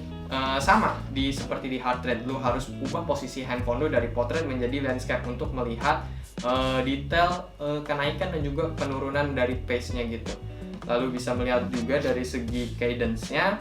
Sama seperti di heart rate, lu harus ubah posisi handphone lu dari portrait menjadi landscape untuk melihat detail kenaikan dan juga penurunan dari pace-nya gitu. Lalu bisa melihat juga dari segi cadence-nya.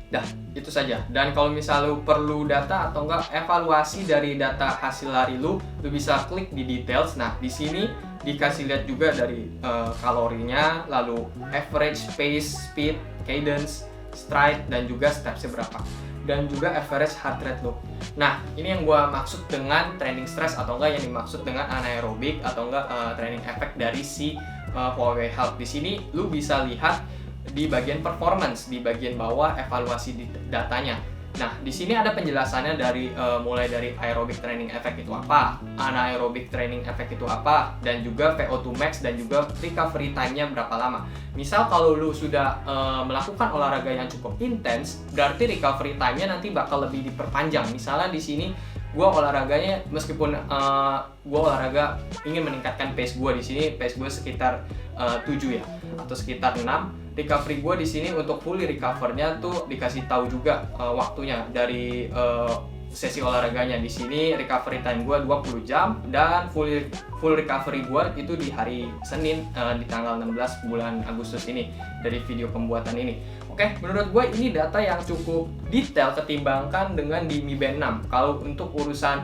Dah, itu saja. Dan kalau misal lu perlu data atau enggak evaluasi dari data hasil lari lu bisa klik di details. Nah, di sini dikasih lihat juga dari kalorinya, lalu average pace, speed, cadence, stride, dan juga stepsnya berapa, dan juga average heart rate lo. Nah, ini yang gue maksud dengan training stress atau enggak yang dimaksud dengan anaerobik atau enggak training effect dari si Huawei Health. Di sini lu bisa lihat di bagian performance, di bagian bawah evaluasi datanya. Nah, di sini ada penjelasannya dari mulai dari aerobic training effect itu apa, anaerobic training effect itu apa, dan juga VO2 max dan juga recovery time-nya berapa lama. Misal kalau lu sudah melakukan olahraga yang cukup intens, berarti recovery time-nya nanti bakal lebih diperpanjang. Misalnya di sini gua olahraganya meskipun gua olahraga ingin meningkatkan pace gua di sini, pace gua sekitar 7 ya atau sekitar 6. Recovery gue di sini untuk fully recover-nya tuh dikasih tahu juga waktunya dari sesi olahraganya. Di sini recovery time gue 20 jam dan full recovery gue itu di hari Senin di tanggal 16 bulan Agustus ini dari video pembuatan ini. Oke, menurut gue ini data yang cukup detail ketimbangkan dengan di Mi Band 6. Kalau untuk urusan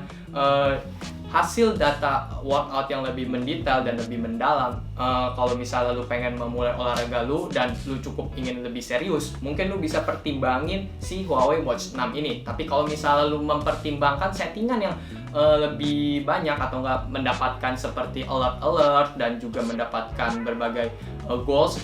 hasil data workout yang lebih mendetail dan lebih mendalam, kalau misalnya lu pengen memulai olahraga lu dan lu cukup ingin lebih serius, mungkin lu bisa pertimbangin si Huawei Watch 6 ini. Tapi kalau misalnya lu mempertimbangkan settingan yang lebih banyak atau enggak mendapatkan seperti alert dan juga mendapatkan berbagai goals,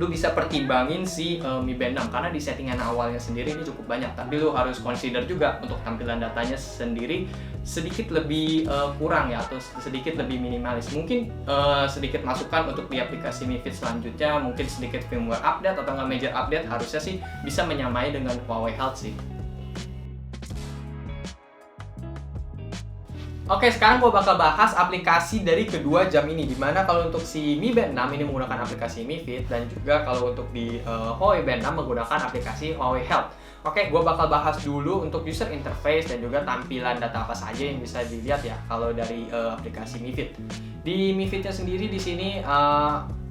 lu bisa pertimbangin si Mi Band 6 karena di settingan awalnya sendiri ini cukup banyak. Tapi lu harus consider juga untuk tampilan datanya sendiri sedikit lebih kurang ya, atau sedikit lebih minimalis. Mungkin sedikit masukan untuk di aplikasi Mi Fit selanjutnya, mungkin sedikit firmware update atau nggak major update, harusnya sih bisa menyamai dengan Huawei Health sih. Oke, sekarang gue bakal bahas aplikasi dari kedua jam ini. Dimana kalau untuk si Mi Band 6 ini menggunakan aplikasi Mi Fit, dan juga kalau untuk di Huawei Band 6 menggunakan aplikasi Huawei Health. Oke, gue bakal bahas dulu untuk user interface dan juga tampilan data apa saja yang bisa dilihat ya kalau dari aplikasi Mi Fit. Di Mi Fit-nya sendiri di sini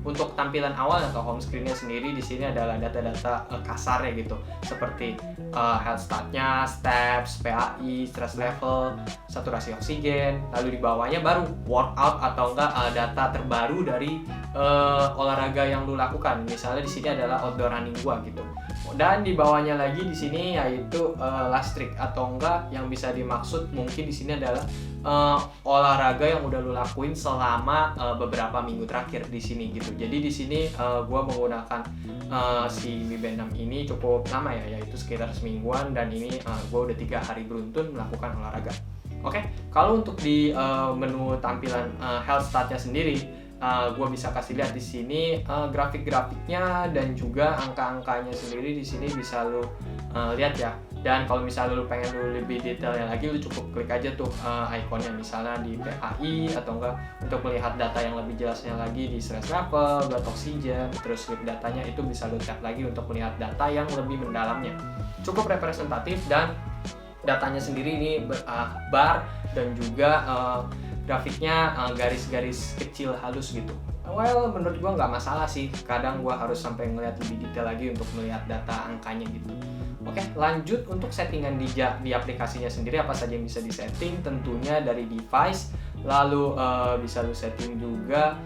untuk tampilan awal atau home screen-nya sendiri di sini adalah data-data kasarnya gitu, seperti health stat-nya, steps, PAI, stress level, saturasi oksigen. Lalu di bawahnya baru workout atau enggak data terbaru dari olahraga yang lu lakukan. Misalnya di sini adalah outdoor running gua gitu. Dan di bawahnya lagi di sini yaitu last trick atau enggak yang bisa dimaksud mungkin di sini adalah olahraga yang udah lu lakuin selama beberapa minggu terakhir di sini gitu. Jadi di sini gua menggunakan si Mi Band 6 ini cukup lama ya, yaitu sekitar semingguan, dan ini gua udah 3 hari beruntun melakukan olahraga. Oke, kalau untuk di menu tampilan health stat-nya sendiri, gue bisa kasih lihat di sini grafik-grafiknya dan juga angka-angkanya sendiri di sini bisa lu lihat ya. Dan kalau misalnya lu pengen lu lebih detailnya lagi, lu cukup klik aja tuh ikonnya misalnya di PAI, atau enggak untuk melihat data yang lebih jelasnya lagi di stress level, blood oxygen, terus sleep datanya itu bisa lu tap lagi untuk melihat data yang lebih mendalamnya. Cukup representatif dan datanya sendiri ini bar dan juga grafiknya garis-garis kecil halus gitu. Well, menurut gua nggak masalah sih. Kadang gua harus sampai ngeliat lebih detail lagi untuk melihat data angkanya gitu. Oke, lanjut untuk settingan di aplikasinya sendiri, apa saja yang bisa disetting. Tentunya dari device, lalu bisa lu setting juga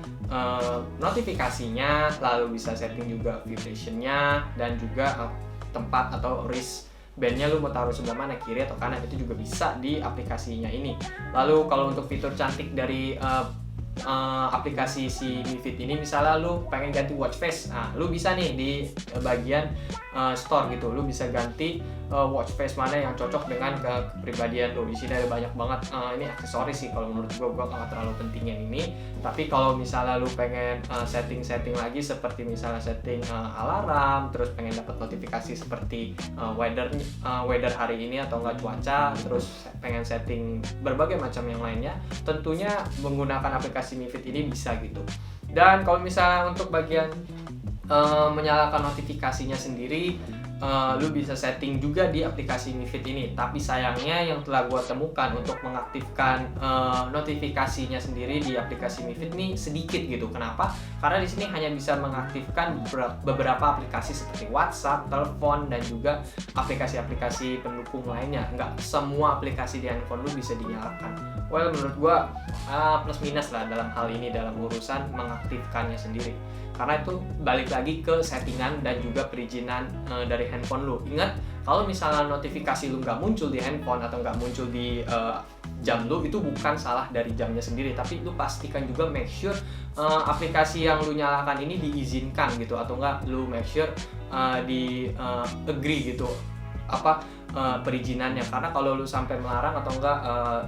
notifikasinya, lalu bisa setting juga vibrationnya, dan juga tempat atau wrist bandnya lu mau taruh sebelah mana, kiri atau kanan, itu juga bisa di aplikasinya ini. Lalu kalau untuk fitur cantik dari aplikasi si Mi Fit ini, misalnya lu pengen ganti watch face, nah lu bisa nih di bagian store gitu, lu bisa ganti watch face mana yang cocok dengan kepribadian lu. Di sini ada banyak banget ini aksesoris sih, kalau menurut gua nggak terlalu pentingnya ini. Tapi kalau misalnya lu pengen setting lagi seperti misalnya setting alarm, terus pengen dapat notifikasi seperti weather hari ini atau enggak cuaca, terus pengen setting berbagai macam yang lainnya, tentunya menggunakan aplikasi Mi Fit ini bisa gitu. Dan kalau misalnya untuk bagian menyalakan notifikasinya sendiri, lu bisa setting juga di aplikasi Mi Fit ini. Tapi sayangnya yang telah gua temukan untuk mengaktifkan notifikasinya sendiri di aplikasi Mi Fit ini sedikit gitu. Kenapa? Karena di sini hanya bisa mengaktifkan beberapa aplikasi seperti WhatsApp, telepon, dan juga aplikasi-aplikasi pendukung lainnya. Nggak semua aplikasi di handphone lu bisa dinyalakan. Well, menurut gua plus minus lah dalam hal ini, dalam urusan mengaktifkannya sendiri. Karena itu balik lagi ke settingan dan juga perizinan dari handphone lu. Ingat, kalau misalnya notifikasi lu nggak muncul di handphone atau nggak muncul di jam lu, itu bukan salah dari jamnya sendiri, tapi lu pastikan juga make sure aplikasi yang lu nyalakan ini diizinkan gitu, atau nggak lu make sure di agree gitu, perizinannya, karena kalau lu sampai melarang atau enggak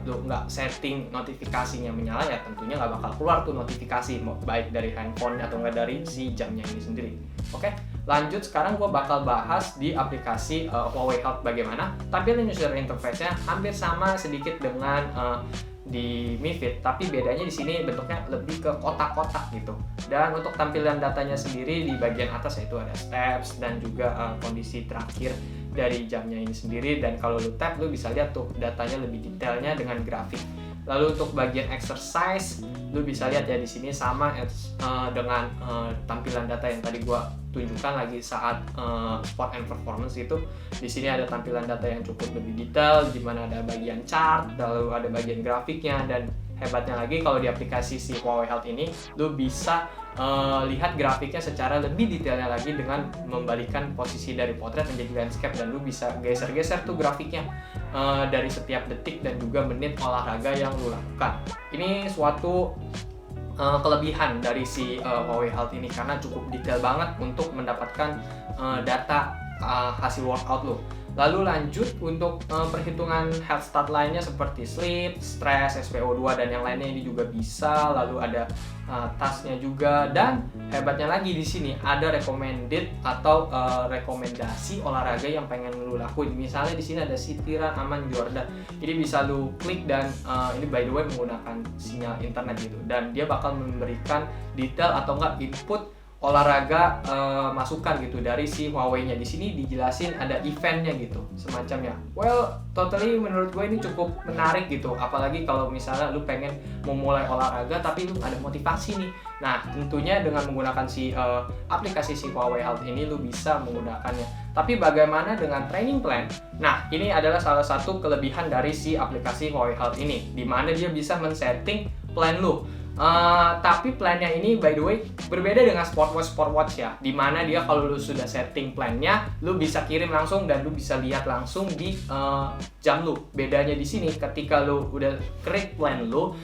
lu nggak setting notifikasinya menyala, ya tentunya nggak bakal keluar tuh notifikasi baik dari handphone atau enggak dari si jamnya ini sendiri. Oke, lanjut sekarang gue bakal bahas di aplikasi Huawei Health bagaimana. Tampilan user interface-nya hampir sama sedikit dengan di Mi Fit, tapi bedanya di sini bentuknya lebih ke kotak-kotak gitu. Dan untuk tampilan datanya sendiri di bagian atas yaitu ada steps dan juga kondisi terakhir dari jamnya ini sendiri. Dan kalau lu tap, lu bisa lihat tuh datanya lebih detailnya dengan grafik. Lalu untuk bagian exercise, lu bisa lihat ya di sini sama dengan tampilan data yang tadi gua tunjukkan lagi saat sport and performance itu. Di sini ada tampilan data yang cukup lebih detail, di mana ada bagian chart, lalu ada bagian grafiknya, dan hebatnya lagi kalau di aplikasi si Huawei Health ini, lu bisa lihat grafiknya secara lebih detailnya lagi dengan membalikkan posisi dari potret menjadi landscape, dan lu bisa geser-geser tuh grafiknya dari setiap detik dan juga menit olahraga yang lu lakukan. Ini suatu kelebihan dari si Huawei Health ini karena cukup detail banget untuk mendapatkan data hasil workout lo. Lalu lanjut untuk perhitungan health stat lainnya seperti sleep, stress, SpO2 dan yang lainnya ini juga bisa. Lalu ada tasknya juga, dan hebatnya lagi di sini ada recommended atau rekomendasi olahraga yang pengen lu lakuin. Misalnya di sini ada Sitiran Aman Jordan. Ini bisa lu klik dan ini by the way menggunakan sinyal internet gitu, dan dia bakal memberikan detail atau enggak input olahraga masukan gitu dari si Huawei-nya. Di sini dijelasin ada eventnya gitu semacamnya. Well, totally menurut gue ini cukup menarik gitu, apalagi kalau misalnya lu pengen memulai olahraga tapi lu ada motivasi nih. Nah, tentunya dengan menggunakan si aplikasi si Huawei Health ini lu bisa menggunakannya. Tapi bagaimana dengan training plan? Nah, ini adalah salah satu kelebihan dari si aplikasi Huawei Health ini, di mana dia bisa men-setting plan lu. Tapi plannya ini by the way berbeda dengan Sportwatch ya, dimana dia kalau lu sudah setting plannya, lu bisa kirim langsung dan lu bisa lihat langsung di jam lu. Bedanya di sini ketika lu udah create plan lu,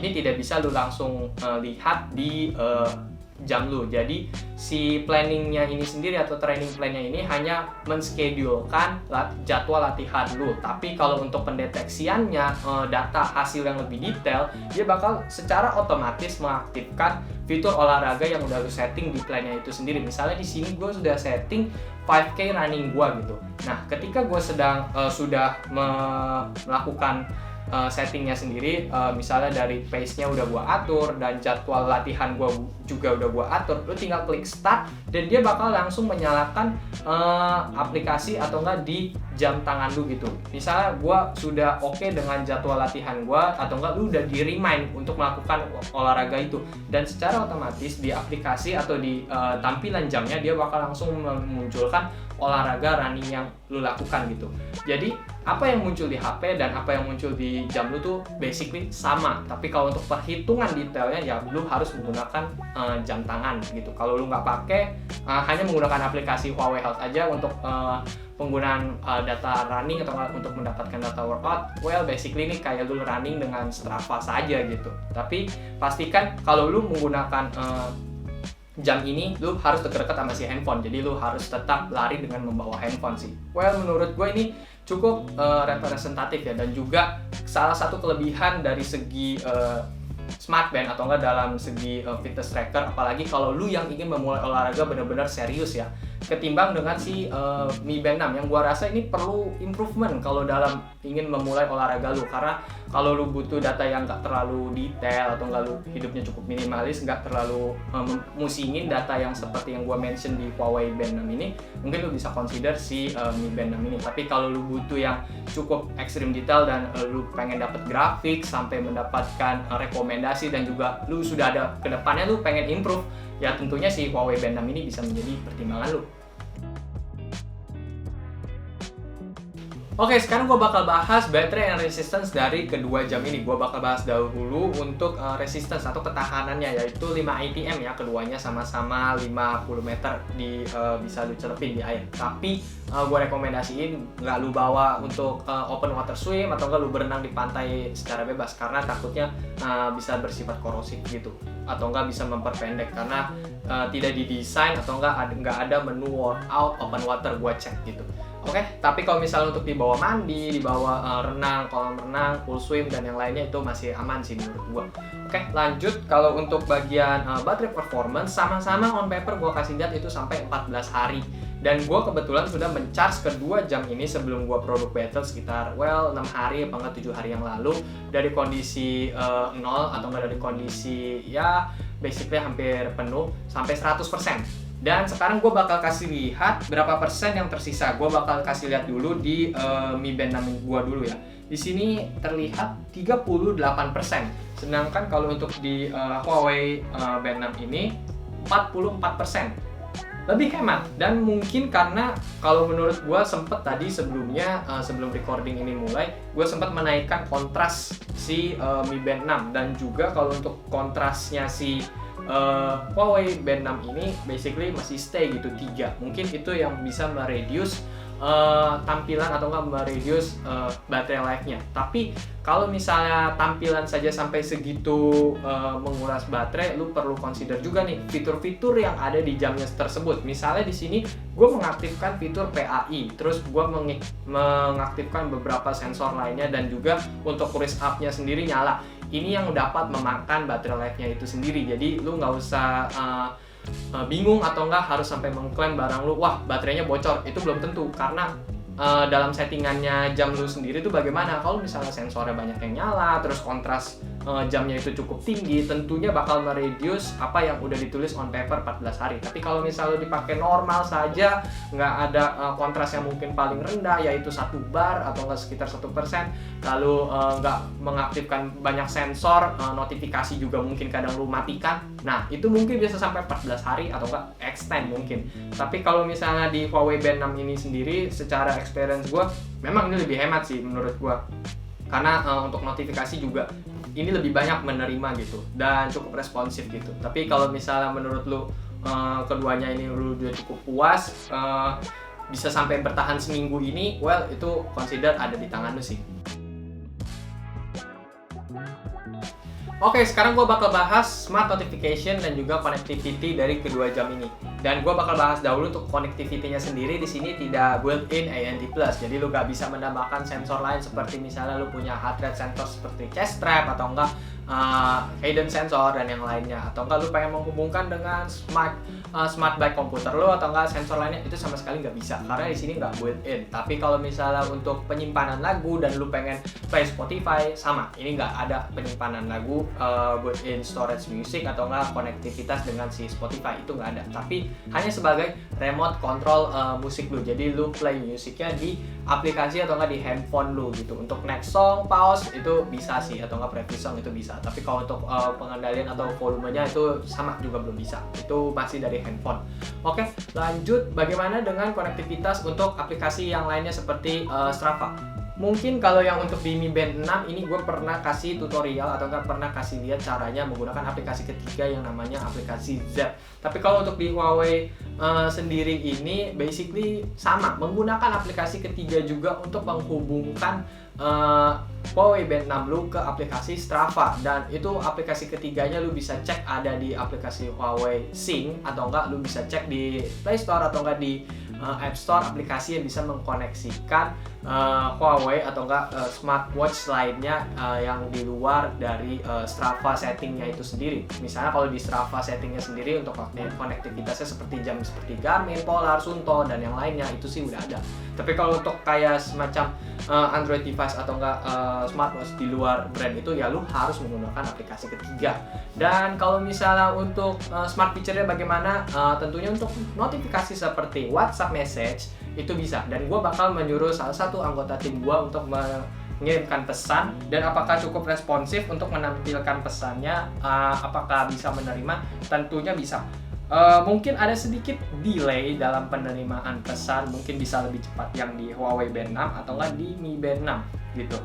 ini tidak bisa lu langsung lihat di jam lu. Jadi si planningnya ini sendiri atau training plannya ini hanya menschedulekan jadwal latihan lu. Tapi kalau untuk pendeteksiannya data hasil yang lebih detail, dia bakal secara otomatis mengaktifkan fitur olahraga yang udah lu setting di plannya itu sendiri. Misalnya di sini gue sudah setting 5K running gue gitu. Nah, ketika gue sudah melakukan settingnya sendiri, misalnya dari pace-nya udah gua atur dan jadwal latihan gua juga udah gua atur, lu tinggal klik start dan dia bakal langsung menyalakan aplikasi atau enggak di jam tangan lu gitu. Misalnya gua sudah oke dengan jadwal latihan gua atau enggak lu udah di remind untuk melakukan olahraga itu, dan secara otomatis di aplikasi atau di tampilan jamnya dia bakal langsung memunculkan olahraga running yang lu lakukan gitu. Jadi apa yang muncul di HP dan apa yang muncul di jam lu tuh basically sama, tapi kalau untuk perhitungan detailnya ya lu harus menggunakan jam tangan gitu. Kalau lu nggak pakai, hanya menggunakan aplikasi Huawei Health aja untuk penggunaan data running atau untuk mendapatkan data workout, well basically ini kayak lu running dengan Strava saja gitu. Tapi pastikan kalau lu menggunakan jam ini, lu harus dekat-dekat sama si handphone, jadi lu harus tetap lari dengan membawa handphone sih. Well, menurut gue ini cukup representatif ya, dan juga salah satu kelebihan dari segi smart band atau enggak dalam segi fitness tracker, apalagi kalau lu yang ingin memulai olahraga benar-benar serius ya, ketimbang dengan si Mi Band 6 yang gua rasa ini perlu improvement kalau dalam ingin memulai olahraga lu, karena kalau lu butuh data yang nggak terlalu detail atau nggak lu hidupnya cukup minimalis, nggak terlalu musingin data yang seperti yang gua mention di Huawei Band 6 ini, mungkin lu bisa consider si Mi Band 6 ini. Tapi kalau lu butuh yang cukup ekstrim detail dan lu pengen dapat grafik sampai mendapatkan rekomendasi dan juga lu sudah ada kedepannya lu pengen improve, ya tentunya si Huawei Band 6 ini bisa menjadi pertimbangan lu. Oke, sekarang gue bakal bahas baterai and resistance dari kedua jam ini. Gue bakal bahas dahulu untuk resistance atau ketahanannya, yaitu 5 ATM ya. Keduanya sama-sama 50 meter bisa lu celupin di air. Tapi gue rekomendasiin nggak lu bawa untuk open water swim atau nggak lu berenang di pantai secara bebas, karena takutnya bisa bersifat korosif gitu, atau nggak bisa memperpendek karena tidak didesain atau nggak ada menu workout open water gue cek gitu. Oke, tapi kalau misalnya untuk dibawa mandi, dibawa renang, kolam renang, full swim dan yang lainnya itu masih aman sih menurut gua. Oke, lanjut kalau untuk bagian baterai performance sama-sama on paper gua kasih lihat itu sampai 14 hari. Dan gua kebetulan sudah mencharge kedua jam ini sebelum gua produk battle sekitar 6 hari apa enggak 7 hari yang lalu dari kondisi 0 atau enggak dari kondisi ya basically hampir penuh sampai 100%. Dan sekarang gue bakal kasih lihat berapa persen yang tersisa. Gue bakal kasih lihat dulu di Mi Band 6 gue dulu ya. Di sini terlihat 38%. Sedangkan kalau untuk di Huawei Band 6 ini 44%. Lebih hemat, dan mungkin karena kalau menurut gue sempet tadi sebelumnya sebelum recording ini mulai gue sempat menaikkan kontras si Mi Band 6, dan juga kalau untuk kontrasnya si Huawei Band 6 ini basically masih stay gitu 3. Mungkin itu yang bisa mereduce tampilan atau enggak mereduce baterai life-nya. Tapi kalau misalnya tampilan saja sampai segitu menguras baterai, lu perlu consider juga nih fitur-fitur yang ada di jamnya tersebut. Misalnya di sini gue mengaktifkan fitur PAI, terus gue mengaktifkan beberapa sensor lainnya, dan juga untuk cruise up-nya sendiri nyala. Ini yang dapat memakan baterai life-nya itu sendiri. Jadi lu nggak usah bingung atau enggak harus sampai mengklaim barang lu, wah baterainya bocor. Itu belum tentu, karena dalam settingannya jam lu sendiri tuh bagaimana. Kalau misalnya sensornya banyak yang nyala, terus kontras jamnya itu cukup tinggi, tentunya bakal mereduce apa yang udah ditulis on paper 14 hari. Tapi kalau misalnya dipakai normal saja, nggak ada kontras yang mungkin paling rendah, yaitu 1 bar atau nggak sekitar 1%, lalu nggak mengaktifkan banyak sensor, notifikasi juga mungkin kadang lu matikan, nah itu mungkin bisa sampai 14 hari atau nggak extend mungkin. Tapi kalau misalnya di Huawei Band 6 ini sendiri, secara experience gue memang ini lebih hemat sih menurut gue, karena untuk notifikasi juga ini lebih banyak menerima gitu dan cukup responsif gitu. Tapi kalau misalnya menurut lu keduanya ini lu udah cukup puas, bisa sampai bertahan seminggu ini, well itu consider ada di tangan lu sih. Oke, sekarang gue bakal bahas smart notification dan juga connectivity dari kedua jam ini. Dan gue bakal bahas dahulu untuk connectivity-nya sendiri. Di sini tidak built-in ANT+, jadi lu gak bisa menambahkan sensor lain seperti misalnya lu punya heart rate sensor seperti chest strap atau enggak hidden sensor dan yang lainnya, atau enggak lu pengen menghubungkan dengan smart bike komputer lu atau enggak sensor lainnya, itu sama sekali nggak bisa karena di sini nggak built-in. Tapi kalau misalnya untuk penyimpanan lagu dan lu pengen play Spotify, sama, ini nggak ada penyimpanan lagu built-in storage music atau enggak konektivitas dengan si Spotify, itu nggak ada. Tapi hanya sebagai remote control musik lu, jadi lu play musiknya di aplikasi atau enggak di handphone lu gitu. Untuk next song, pause itu bisa sih, atau enggak previous song itu bisa. Tapi kalau untuk pengendalian atau volumenya itu sama juga belum bisa, itu masih dari handphone. Oke, lanjut bagaimana dengan konektivitas untuk aplikasi yang lainnya seperti Strava. Mungkin kalau yang untuk di Mi Band 6 ini gue pernah kasih tutorial atau nggak pernah kasih lihat caranya menggunakan aplikasi ketiga yang namanya aplikasi Zap. Tapi kalau untuk di Huawei sendiri ini basically sama, menggunakan aplikasi ketiga juga untuk menghubungkan Huawei Band 6 lu ke aplikasi Strava. Dan itu aplikasi ketiganya lu bisa cek ada di aplikasi Huawei Sync, atau enggak lu bisa cek di Play Store atau enggak di App Store, aplikasi yang bisa mengkoneksikan Huawei atau enggak smartwatch lainnya yang di luar dari Strava settingnya itu sendiri. Misalnya kalau di Strava settingnya sendiri untuk konektivitasnya seperti jam seperti Garmin, Polar, Suunto dan yang lainnya itu sih udah ada. Tapi kalau untuk kayak semacam Android device atau enggak smartwatch di luar brand itu, ya lu harus menggunakan aplikasi ketiga. Dan kalau misalnya untuk smart feature-nya bagaimana, tentunya untuk notifikasi seperti WhatsApp message itu bisa, dan gue bakal menyuruh salah satu anggota tim gue untuk mengirimkan pesan, dan apakah cukup responsif untuk menampilkan pesannya, apakah bisa menerima, tentunya bisa. Mungkin ada sedikit delay dalam penerimaan pesan, mungkin bisa lebih cepat yang di Huawei Band 6 atau enggak di Mi Band 6 gitu.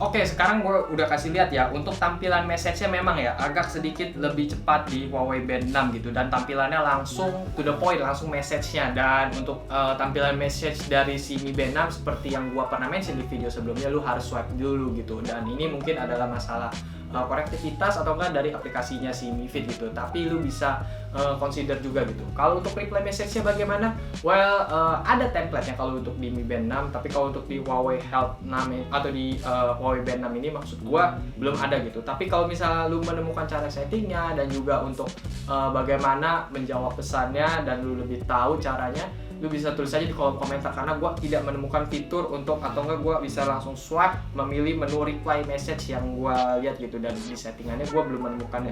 Oke, sekarang gue udah kasih lihat ya, untuk tampilan message-nya memang ya agak sedikit lebih cepat di Huawei Band 6 gitu, dan tampilannya langsung to the point, langsung message-nya. Dan untuk tampilan message dari si Mi Band 6 seperti yang gue pernah mention di video sebelumnya, lu harus swipe dulu gitu, dan ini mungkin adalah masalah konektivitas atau enggak dari aplikasinya si Mi Fit gitu. Tapi lu bisa consider juga gitu. Kalau untuk reply message-nya bagaimana? Well, ada template-nya kalau untuk di Mi Band 6, tapi kalau untuk di Huawei Health 6 atau di Huawei Band 6 ini maksud gua belum ada gitu. Tapi kalau misalnya lu menemukan cara settingnya dan juga untuk bagaimana menjawab pesannya dan lu lebih tahu caranya, lu bisa tulis aja di kolom komentar, karena gue tidak menemukan fitur untuk, atau enggak gue bisa langsung swipe memilih menu reply message yang gue lihat gitu, dan di settingannya gue belum menemukannya.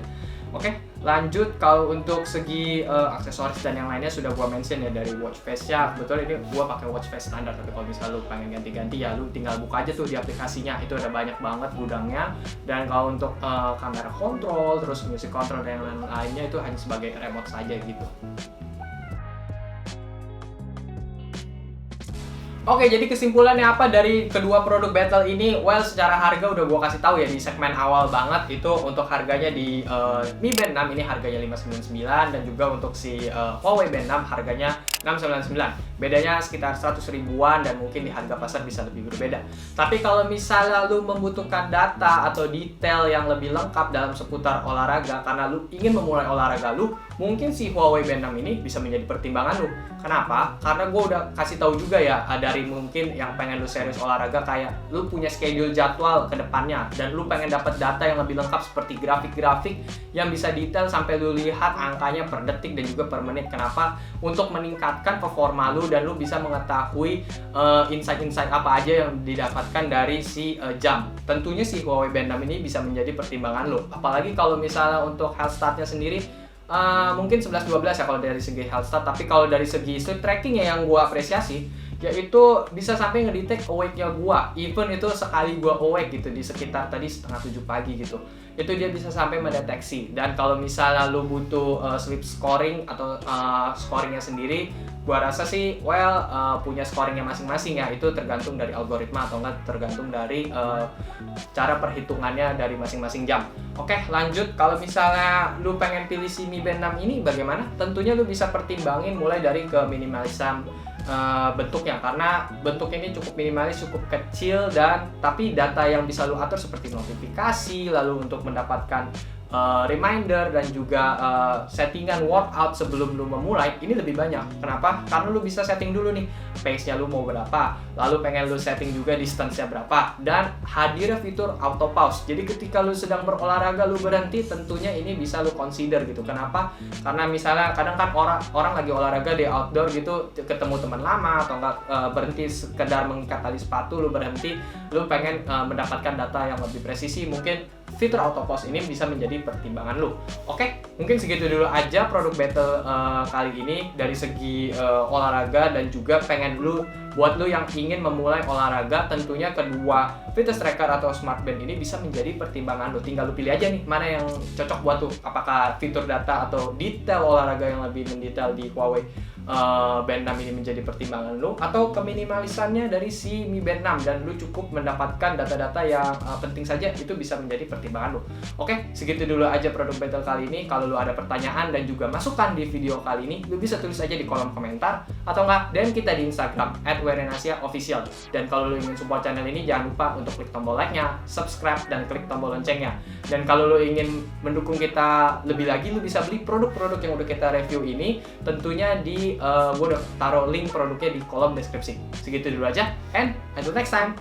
Oke, lanjut. Kalau untuk segi aksesoris dan yang lainnya sudah gue mention ya, dari watch face-nya. Betul, ini gue pakai watch face standar, tapi kalau misalnya lu pengen ganti-ganti ya lu tinggal buka aja tuh di aplikasinya, itu ada banyak banget gudangnya. Dan kalau untuk kamera control, terus music control dan yang lainnya itu hanya sebagai remote saja gitu. Oke, jadi kesimpulannya apa dari kedua produk battle ini? Well, secara harga udah gua kasih tahu ya di segmen awal banget. Itu untuk harganya di Mi Band 6 ini harganya 599, dan juga untuk si Huawei Band 6 harganya 699. Bedanya sekitar 100 ribuan, dan mungkin di harga pasar bisa lebih berbeda. Tapi kalau misalnya lu membutuhkan data atau detail yang lebih lengkap dalam seputar olahraga, karena lu ingin memulai olahraga lu, mungkin si Huawei Band 6 ini bisa menjadi pertimbangan lu. Kenapa? Karena gue udah kasih tahu juga ya, dari mungkin yang pengen lu serius olahraga, kayak lu punya schedule jadwal ke depannya, dan lu pengen dapat data yang lebih lengkap seperti grafik-grafik yang bisa detail sampai lu lihat angkanya per detik dan juga per menit. Kenapa? Untuk meningkatkan performa lu, dan lu bisa mengetahui insight-insight apa aja yang didapatkan dari si jam. Tentunya si Huawei Band 6 ini bisa menjadi pertimbangan lu. Apalagi kalau misalnya untuk health startnya sendiri, mungkin 11-12 ya kalau dari segi health start. Tapi kalau dari segi sleep trackingnya yang gua apresiasi, yaitu bisa sampai ngedetect awake-nya gua. Even itu sekali gua awake gitu di sekitar tadi setengah 7 pagi gitu, itu dia bisa sampai mendeteksi. Dan kalau misalnya lu butuh sleep scoring atau scoringnya sendiri, gua rasa sih punya scoringnya masing-masing ya. Itu tergantung dari algoritma atau enggak tergantung dari cara perhitungannya dari masing-masing jam. Oke, lanjut. Kalau misalnya lu pengen pilih si Mi Band 6 ini bagaimana? Tentunya lu bisa pertimbangin mulai dari ke minimalism bentuknya, karena bentuknya ini cukup minimalis, cukup kecil, dan tapi data yang bisa lu atur seperti notifikasi, lalu untuk mendapatkan reminder dan juga settingan workout sebelum lu memulai ini lebih banyak. Kenapa? Karena lu bisa setting dulu nih pace-nya lu mau berapa, lalu pengen lu setting juga distance-nya berapa, dan hadirnya fitur auto pause. Jadi ketika lu sedang berolahraga lu berhenti, tentunya ini bisa lu consider gitu. Kenapa? Karena misalnya kadang kan orang lagi olahraga di outdoor gitu, ketemu teman lama atau enggak berhenti sekedar mengikat tali sepatu, lu berhenti, lu pengen mendapatkan data yang lebih presisi, mungkin fitur auto pause ini bisa menjadi pertimbangan lu. Oke, mungkin segitu dulu aja produk battle kali ini dari segi olahraga, dan juga pengen buat lu yang ingin memulai olahraga, tentunya kedua fitness tracker atau smart band ini bisa menjadi pertimbangan lu. Tinggal lu pilih aja nih mana yang cocok buat lu. Apakah fitur data atau detail olahraga yang lebih mendetail di Huawei Band 6 ini menjadi pertimbangan lu, atau keminimalisannya dari si Mi Band 6 dan lu cukup mendapatkan data-data yang penting saja, itu bisa menjadi pertimbangan lu. Oke, segitu dulu aja produk battle kali ini. Kalau lu ada pertanyaan dan juga masukan di video kali ini, lu bisa tulis aja di kolom komentar, atau enggak DM kita di Instagram @werenasiaofficial. Dan kalau lu ingin support channel ini, jangan lupa untuk klik tombol like-nya, subscribe, dan klik tombol loncengnya. Dan kalau lu ingin mendukung kita lebih lagi, lu bisa beli produk-produk yang udah kita review ini, tentunya di gue udah taruh link produknya di kolom deskripsi. Segitu dulu aja, and until next time.